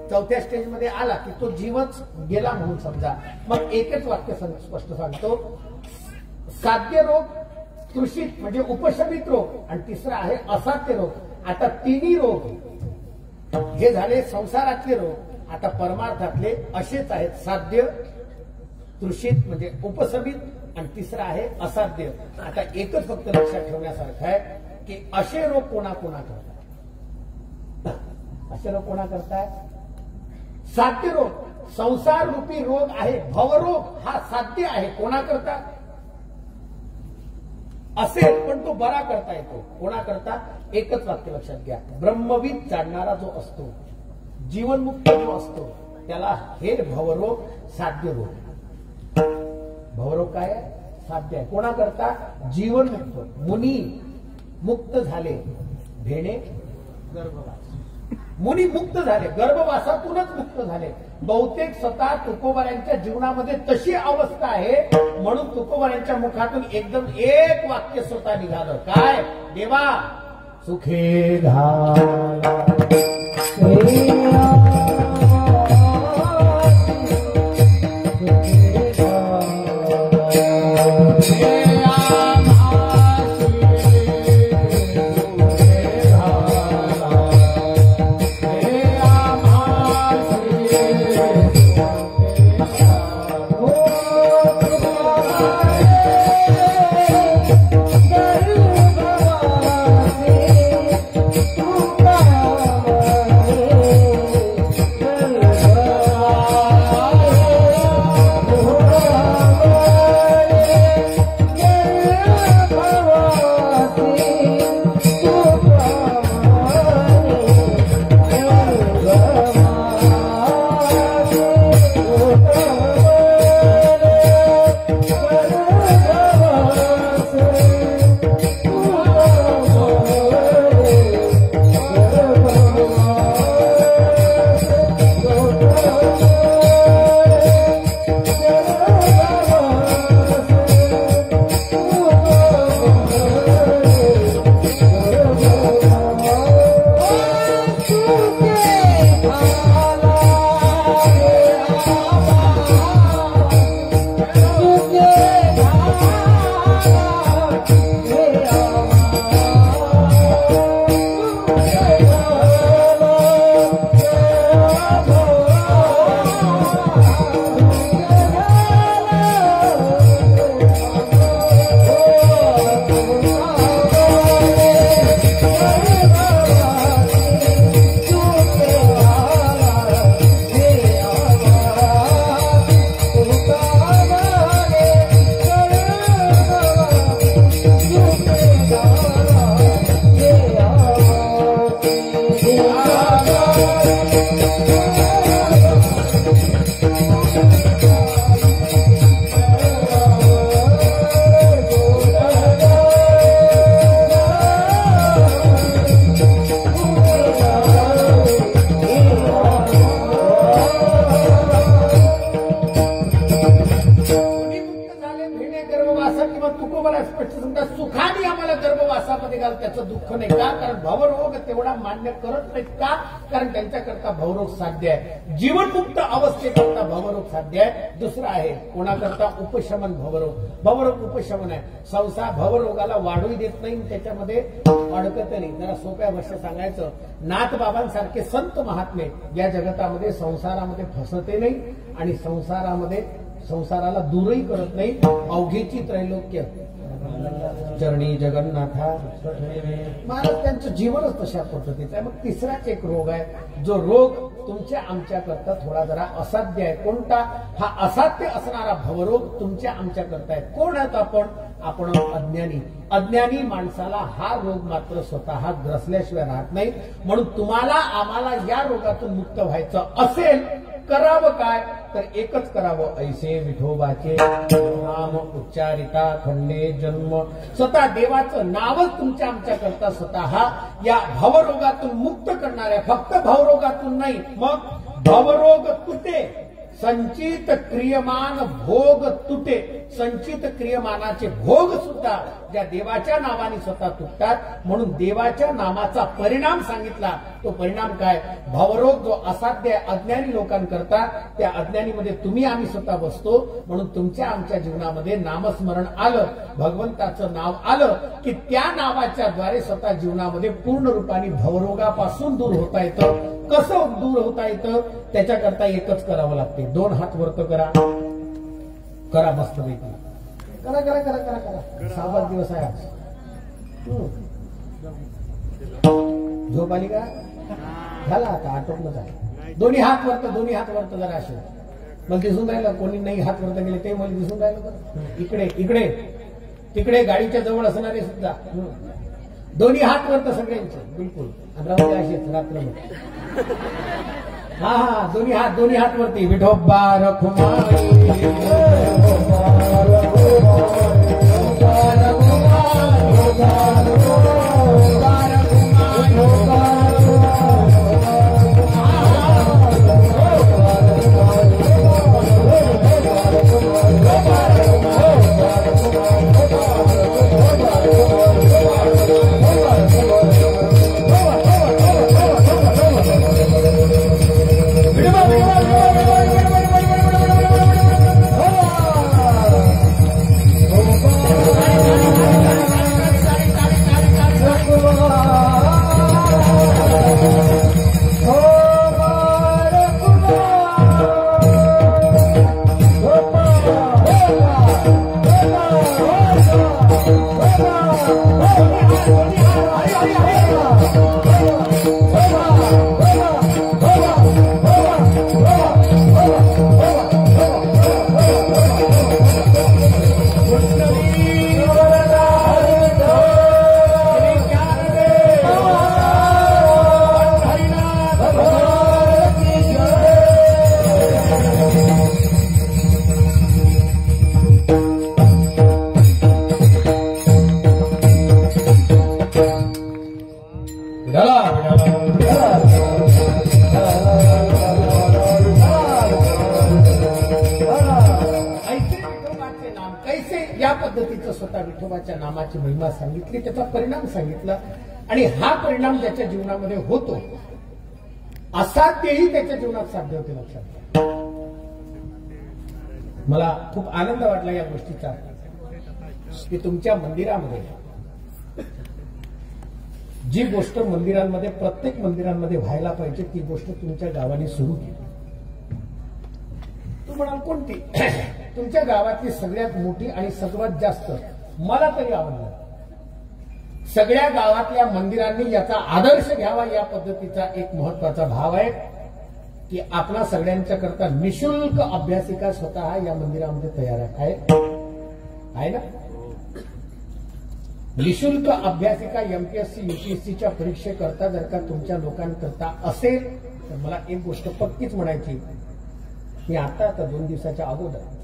4थ्या स्टेजमध्ये आला की तो जीवच गेला म्हणून समजा. मग एकच वाक्य स्पष्ट सांगतो, साध्य रोग, तृषित म्हणजे उपशमित रोग आणि तिसरा आहे असाध्य रोग. आता तिन्ही रोग हे झाले संसारातले रोग. आता परमार्थातले असेच आहेत, साध्य, तृषित म्हणजे उपशमित आणि तिसरा आहे असाध्य. आता एकच फक्त लक्षात ठेवण्यासारखं आहे की असे रोग कोणा करतात? असे रोग कोणा करतात? साध्य रोग, संसार रूपी रोग आहे, भवरोग हा साध्य आहे. कोणा करता? असेल पण तो बरा करता येतो. कोणा करता? एकच वाक्य लक्षात घ्या, ब्रह्मविद जाणणारा जो असतो, जीवनमुक्त जो असतो त्याला हे भवरोग साध्य रोग. भवरोग काय आहे? साध्य आहे. कोणा करता? जीवनमुक्त. मुनी मुक्त झाले, भेणे गर्भवास. मुनी मुक्त झाले, गर्भवासातूनच मुक्त झाले. बहुतेक स्वतः तुकोबारांच्या जीवनामध्ये तशी अवस्था आहे म्हणून तुकोबारांच्या मुखातून एकदम एक वाक्य स्वतः निघालं. काय? देवा सुखे घाला मुलांना गर्भवासामध्ये घाल, त्याचं दुःख नाही का? कारण भवरोग तेवढा मान्य करत नाहीत का? कारण त्यांच्याकरता भवरोग साध्य आहे. जीवनमुक्त अवस्थेकरता भवरोग साध्य आहे. दुसरं आहे कोणाकरता उपशमन भवरोग. भवरोग उपशमन आहे. संसार भवरोगाला वाढूही देत नाही, त्याच्यामध्ये अडकत नाही. जरा सोप्या भाषेत सांगायचं, नाथबाबांसारखे संत महात्मे या जगतामध्ये संसारामध्ये फसते नाही आणि संसाराला दूरही करत नाही. अवघेची त्रैलोक्य चरणी जगन्नाथा महाराज त्यांचं जीवनच तशा पद्धतीचं आहे. मग तिसराच एक रोग आहे, जो रोग तुमच्या आमच्या करता थोडा जरा असाध्य आहे. कोणता? हा असाध्य असणारा भवरोग तुमच्या आमच्या करता आहे. कोण आहात आपण अज्ञानी. अज्ञानी माणसाला हा रोग मात्र स्वतः ग्रसल्याशिवाय राहत नाही. म्हणून तुम्हाला आम्हाला या रोगातून मुक्त व्हायचं असेल, करावं काय? तर एकच करावं, ऐसे विठोबाचे नाम उच्चारिता खंडे जन्म. स्वतः देवाचं नावच तुमच्या आमच्या करता स्वतः या भवरोगातून मुक्त करणाऱ्या, फक्त भवरोगातून नाही, मग भवरोग तुटे, संचित क्रियमान भोग तुटे. संचित क्रियमानाचे भोग सुद्धा ज्या देवाच्या नावाने स्वतः तुटतात. म्हणून देवाच्या नामाचा परिणाम सांगितला. तो परिणाम काय? भवरोग जो असाध्य आहे अज्ञानी लोकांकरता, त्या अज्ञानीमध्ये तुम्ही आम्ही स्वतः बसतो. म्हणून तुमच्या आमच्या जीवनामध्ये नामस्मरण आलं, भगवंताचं नाव आलं की त्या नावाच्या द्वारे स्वतः जीवनामध्ये पूर्ण रूपाने भवरोगापासून दूर होता येतं. कसं दूर होता येतं? त्याच्याकरता एकच करावं लागते. 2 हात वरत करा मस्तपैकी. करा करा करा करा करा 6 दिवस आहे आज. झोप आली का? झाला आता आटोपलं आहे. दोन्ही हात वरत जरा असे. मला दिसून राहिलं कोणी नाही हात वरत गेले ते मला दिसून राहिलं. तर इकडे तिकडे गाडीच्या जवळ असणारे सुद्धा दोन्ही हात वरत सगळ्यांचे बिलकुल. अमरावती असेच रात्रभर. हा दोन्ही हात वरती. विठोबा रखुमाई या पद्धतीचं स्वतः विठोबाच्या नामाची महिमा सांगितली, त्याचा परिणाम सांगितला. आणि हा परिणाम ज्याच्या जीवनामध्ये होतो, असाध्यही त्याच्या जीवनात साध्य होते. लक्षात घ्या. मला खूप आनंद वाटला या गोष्टीचा की तुमच्या मंदिरामध्ये जी गोष्ट मंदिरांमध्ये, प्रत्येक मंदिरांमध्ये व्हायला पाहिजे, ती गोष्ट तुमच्या गावाने सुरू केली. तू म्हणाल कोणती? तुमच्या गावातली सगळ्यात मोठी आणि सर्वात जास्त मला तरी आवडलं, सगळ्या गावातल्या मंदिरांनी याचा आदर्श घ्यावा या पद्धतीचा एक महत्वाचा भाव आहे की आपला सगळ्यांच्या करता निशुल्क अभ्यासिका स्वतः या मंदिरामध्ये तयार आहे ना. निशुल्क अभ्यासिका एमपीएससी यूपीएससीच्या परीक्षेकरता जर का तुमच्या लोकांकरता असेल तर मला एक गोष्ट पक्कीच म्हणायची. मी आता 2 दिवसाच्या अगोदर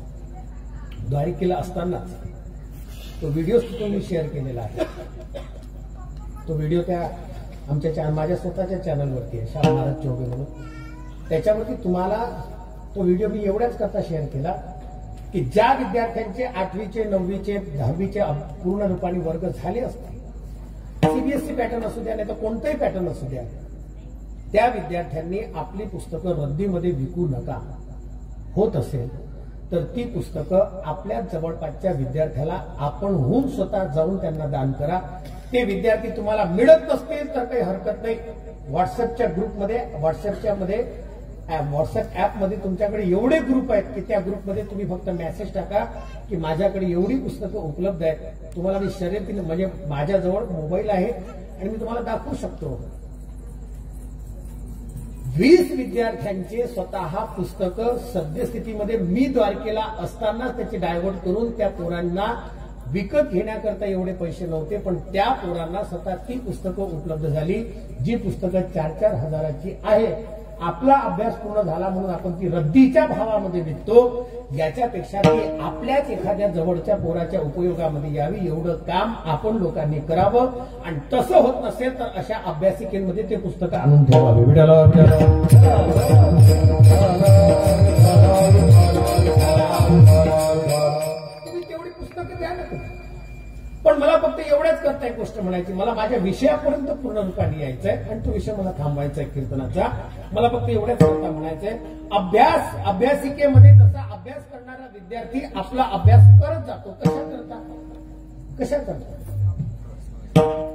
द्वारिकेला असतानाच तो व्हिडिओ तुम्ही शेअर केलेला आहे. तो व्हिडिओ त्या आमच्या माझ्या स्वतःच्या चॅनलवरती आहे, शाह महाराज चौबे म्हणून. त्याच्यावरती तुम्हाला तो व्हिडिओ मी एवढ्याच करता शेअर केला की ज्या विद्यार्थ्यांचे 8वीचे 9वीचे 10वीचे पूर्ण रूपाने वर्ग झाले असतील सीबीएसई पॅटर्न असू द्या नाही तर कोणताही पॅटर्न असू द्या, त्या विद्यार्थ्यांनी आपली पुस्तकं रद्दीमध्ये विकू नका. होत असेल तर ती पुस्तकं आपल्या जवळपासच्या विद्यार्थ्याला आपणहून स्वतः जाऊन त्यांना दान करा. ते विद्यार्थी तुम्हाला मिळत नसतील तर काही हरकत नाही. व्हॉट्सअपच्या ग्रुपमध्ये व्हॉट्सअप ऍपमध्ये तुमच्याकडे एवढे ग्रुप आहेत की त्या ग्रुपमध्ये तुम्ही फक्त मेसेज टाका की माझ्याकडे एवढी पुस्तकं उपलब्ध आहेत. तुम्हाला मी शर्यतीने म्हणजे माझ्याजवळ मोबाईल आहे आणि मी तुम्हाला दाखवू शकतो. 20 विद्यार्थ्यांचे स्वतः पुस्तकं सद्यस्थितीमध्ये मी द्वारकेला असतानाच त्याची डायव्हर्ट करून त्या पोरांना विकत घेण्याकरता एवढे पैसे नव्हते, पण त्या पोरांना स्वतः ती पुस्तकं उपलब्ध झाली जी पुस्तकं 4-4 हजाराची आहे. आपला अभ्यास पूर्ण झाला म्हणून आपण ती रद्दीच्या भावामध्ये विकतो, याच्यापेक्षा ती आपल्याच एखाद्या जवळच्या पोराच्या उपयोगामध्ये यावी एवढं काम आपण लोकांनी करावं. आणि तसं होत नसेल तर अशा अभ्यासिकेमध्ये ते पुस्तकं आणून ठेवावे. तुम्ही तेवढी पुस्तकं द्या ना. पण मला फक्त एवढ्याच करता एक गोष्ट म्हणायची, मला माझ्या विषयापर्यंत पूर्ण रूपाने यायचंय आणि तो विषय मला थांबवायचा आहे कीर्तनाचा. मला फक्त एवढ्याच करता म्हणायचंय, अभ्यासिकेमध्ये जसा अभ्यास करणारा विद्यार्थी आपला अभ्यास करत जातो. कशा करता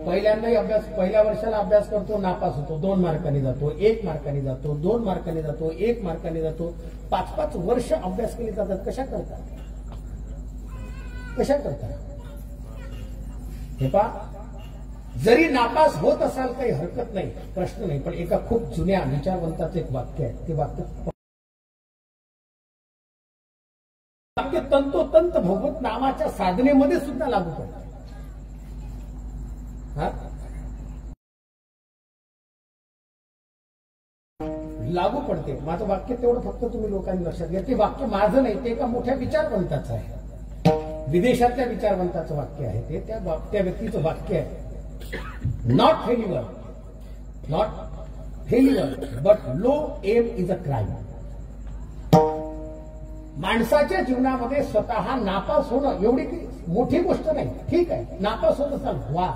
पहिल्यांदाही अभ्यास, पहिल्या वर्षाला अभ्यास करतो, नापास होतो, 2 मार्कांनी जातो, 1 मार्कांनी जातो, 2 मार्कांनी जातो, 1 मार्कांनी जातो. 5-5 वर्ष अभ्यास केले जातात. कशा करता? हे पहा, जरी नापास होत असाल काही हरकत नाही, प्रश्न नाही. पण एका खूप जुन्या विचारवंताचं एक वाक्य आहे, ते वाक्य तंतोतंत भगवत नामाच्या साधनेमध्ये सुद्धा लागू पडते. लागू पडते. माझं वाक्य तेवढं फक्त तुम्ही लोकांनी लक्षात घ्या. ते वाक्य माझं नाही, ते एका मोठ्या विचारवंताचं आहे, विदेशातल्या विचारवंताचं वाक्य आहे. ते त्या व्यक्तीचं वाक्य आहे, not failure but low aim is a crime. माणसाच्या जीवनामध्ये स्वतः नापास होणं एवढी मोठी गोष्ट नाही. ठीक आहे, नापास होत असाल वा,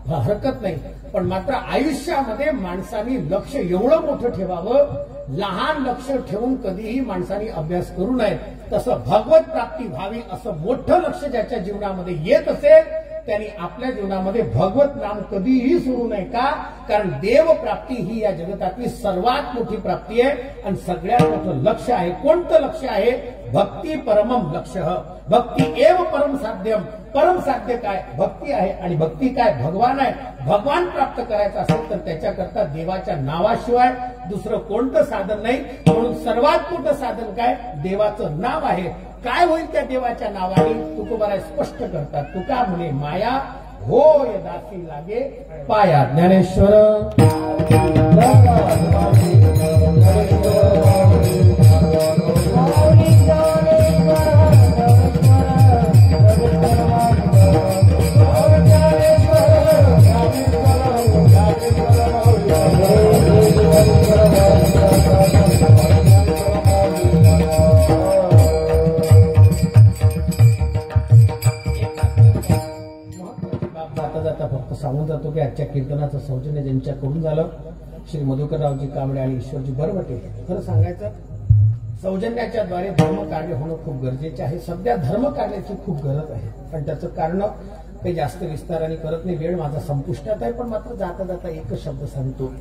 हरकत नाही. पण मात्र आयुष्यामध्ये माणसाने लक्ष एवढं मोठं ठेवावं, लहान लक्ष ठेवून कधीही माणसाने अभ्यास करू नये. तसं भगवत प्राप्ती व्हावी असं मोठं लक्ष ज्याच्या जीवनामध्ये येत असेल त्यांनी आपल्या जीवनामध्ये भगवत नाम कधीही सोडू नये. का? कारण देव प्राप्ती ही या जगतातली सर्वात मोठी प्राप्ती आहे आणि सगळ्यात मोठं लक्ष्य आहे. कोणतं लक्ष्य आहे? भक्ती परमम लक्ष्य. भक्ती एव परम साध्यम. परम साध्य काय? भक्ती आहे. आणि भक्ती काय? भगवान आहे. भगवान प्राप्त करायचं असेल तर त्याच्याकरता देवाच्या नावाशिवाय दुसरं कोणतं साधन नाही. म्हणून सर्वात मोठं साधन काय? देवाचं नाव आहे. काय होईल त्या देवाच्या नावाने? तुकोबाराय स्पष्ट करतात. तुका म्हणे माया होय दासी लागे पाया. ज्ञानेश्वर सांगून जातो की आजच्या कीर्तनाचं सौजन्य ज्यांच्याकडून झालं, श्री मधुकररावजी कांबळे आणि ईश्वरजी बरवटे. खरं सांगायचं, सौजन्याच्या द्वारे धर्म कार्य होणं खूप गरजेचे आहे. सध्या धर्म कार्याची खूप गरज आहे. पण त्याचं कारण काही जास्त विस्ताराने करत नाही, वेळ माझा संपुष्टात आहे. पण मात्र जाता जाता एकच शब्द सांगतो,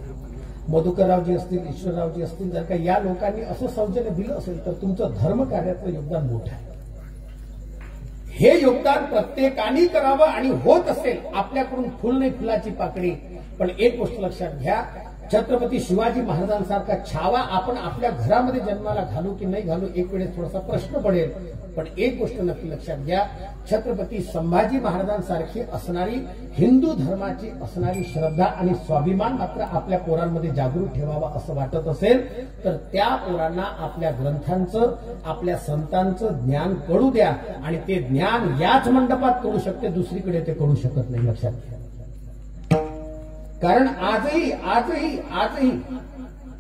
मधुकररावजी असतील, ईश्वररावजी असतील, जर का या लोकांनी असं सौजन्य दिलं असेल तर तुमचं धर्म कार्यातलं योगदान मोठं आहे. हे योगदान प्रत्येकाने करावं आणि होत असेल आपल्याकडून फुल नाही फुलाची पाकळी. पण एक गोष्ट लक्षात घ्या, छत्रपती शिवाजी महाराजांसारखा छावा आपण आपल्या घरामध्ये जन्माला घालू की नाही घालू एक वेळेस थोडासा प्रश्न पडेल. पण एक गोष्ट नक्की लक्षात घ्या, छत्रपती संभाजी महाराजांसारखी असणारी हिंदू धर्माची असणारी श्रद्धा आणि स्वाभिमान मात्र आपल्या पोरांमध्ये जागृत ठेवावा असं वाटत असेल तर त्या पोरांना आपल्या ग्रंथांचं, आपल्या संतांचं ज्ञान कळू द्या. आणि ते ज्ञान याच मंडपात कळू शकते, दुसरीकडे ते कळू शकत नाही. लक्षात घ्या. कारण आजही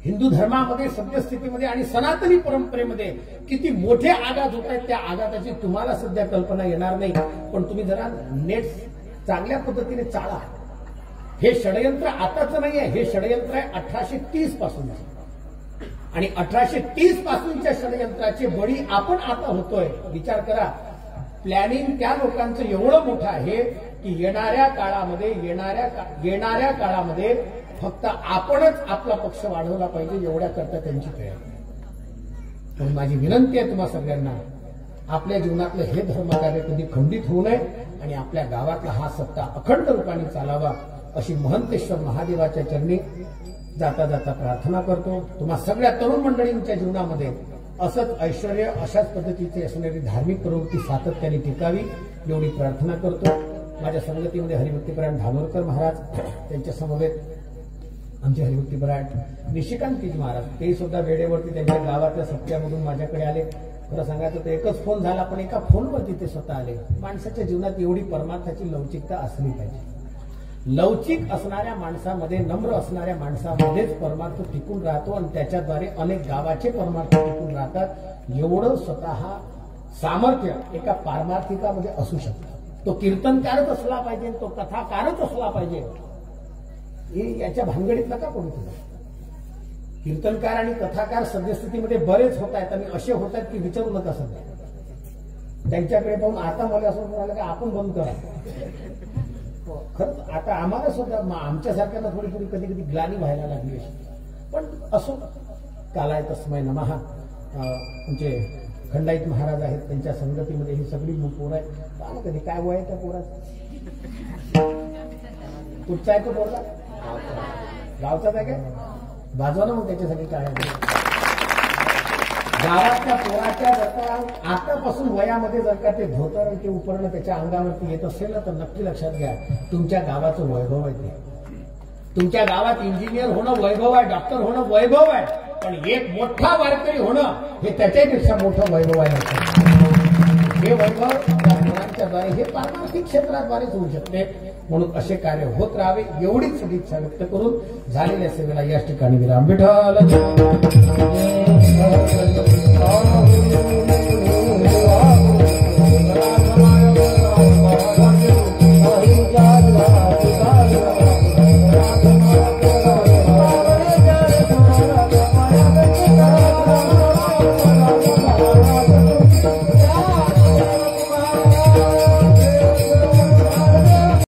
हिंदू धर्मामध्ये, सद्यस्थितीमध्ये आणि सनातनी परंपरेमध्ये किती मोठे आघात होत आहेत. त्या आघाताची तुम्हाला सध्या कल्पना येणार नाही. पण तुम्ही जरा नेट चांगल्या पद्धतीने चाळा. हे षडयंत्र आताच नाही आहे, हे षडयंत्र आहे 1830 पासून. आणि 1830 पासूनच्या षडयंत्राचे बळी आपण आता होतोय. विचार करा, प्लॅनिंग त्या लोकांचं एवढं मोठं आहे की येणाऱ्या काळामध्ये फक्त आपणच आपला पक्ष वाढवला पाहिजे एवढ्या करता त्यांची तयारी. पण माझी विनंती आहे तुम्हा सगळ्यांना, आपल्या जीवनातलं हे धर्मकार्य कधी खंडित होऊ नये आणि आपल्या गावातला हा सत्ता अखंड रूपाने चालावा अशी महंतेश्वर महादेवाच्या चरणी जाता जाता प्रार्थना करतो. तुम्हा सगळ्या तरुण मंडळींच्या जीवनामध्ये असंच ऐश्वर्य, अशाच पद्धतीची असणारी धार्मिक प्रवृत्ती सातत्याने टिकावी एवढी प्रार्थना करतो. माझ्या संगतीमध्ये हरिभक्तीपरायण धानोरकर महाराज, त्यांच्या समवेत आमचे हरिभक्तीपरायण निशिकांतजी महाराज, ते सुद्धा वेळेवरती त्यांच्या गावातल्या सत्यामधून माझ्याकडे आले. खरं सांगायचं तर एकच फोन झाला, पण एका फोनवरती ते स्वतः आले. माणसाच्या जीवनात एवढी परमार्थाची लवचिकता असली पाहिजे. लवचिक असणाऱ्या माणसामध्ये, नम्र असणाऱ्या माणसामध्येच परमार्थ टिकून राहतो आणि त्याच्याद्वारे अनेक गावाचे परमार्थ टिकून राहतात. एवढं स्वतः सामर्थ्य एका पारमार्थिकामध्ये असू शकतं. तो कीर्तनकारच असला पाहिजे, तो कथाकारच असला पाहिजे, हे याच्या भानगडीत नका पडू तुम्ही. कीर्तनकार आणि कथाकार सद्यस्थितीमध्ये बरेच होत आहेत आणि असे होत आहेत की विचारू नका. सध्या त्यांच्याकडे पाहून आता मला असं म्हणालं की आपण बंद करा. खरंच आता आम्हाला सुद्धा आमच्यासारख्यांना थोडी थोडी कधी कधी ग्लानी व्हायला लागली अशी. पण असो, कालाय तस्मै नमः. म्हणजे खंडाईत महाराज आहेत, त्यांच्या संगतीमध्ये ही सगळी पोरं आहेत. पाहा कधी काय वय आहे त्या पोराचं. कुठचा आहे तो पोरगा? गावचाच आहे काय? वाजवा ना मग त्याच्यासाठी काय गावातल्या पोराच्या जर का आतापासून वयामध्ये जर का ते धोतर आणि ते उपरणं त्याच्या अंगावरती येत असेल ना, तर नक्की लक्षात घ्या, तुमच्या गावाचं वैभव आहे. ते तुमच्या गावात इंजिनियर होणं वैभव आहे, डॉक्टर होणं वैभव आहे, पण एक मोठा वारकरी होणं हे त्याच्यापेक्षा मोठं वैभव आहे. हे वैभव त्या मुलांच्याद्वारे, हे पारमार्थिक क्षेत्राद्वारेच होऊ शकते. म्हणून असे कार्य होत राहावे एवढीच सदिच्छा व्यक्त करून झालेल्या सेवेला याच ठिकाणी विराम. विठ्ठल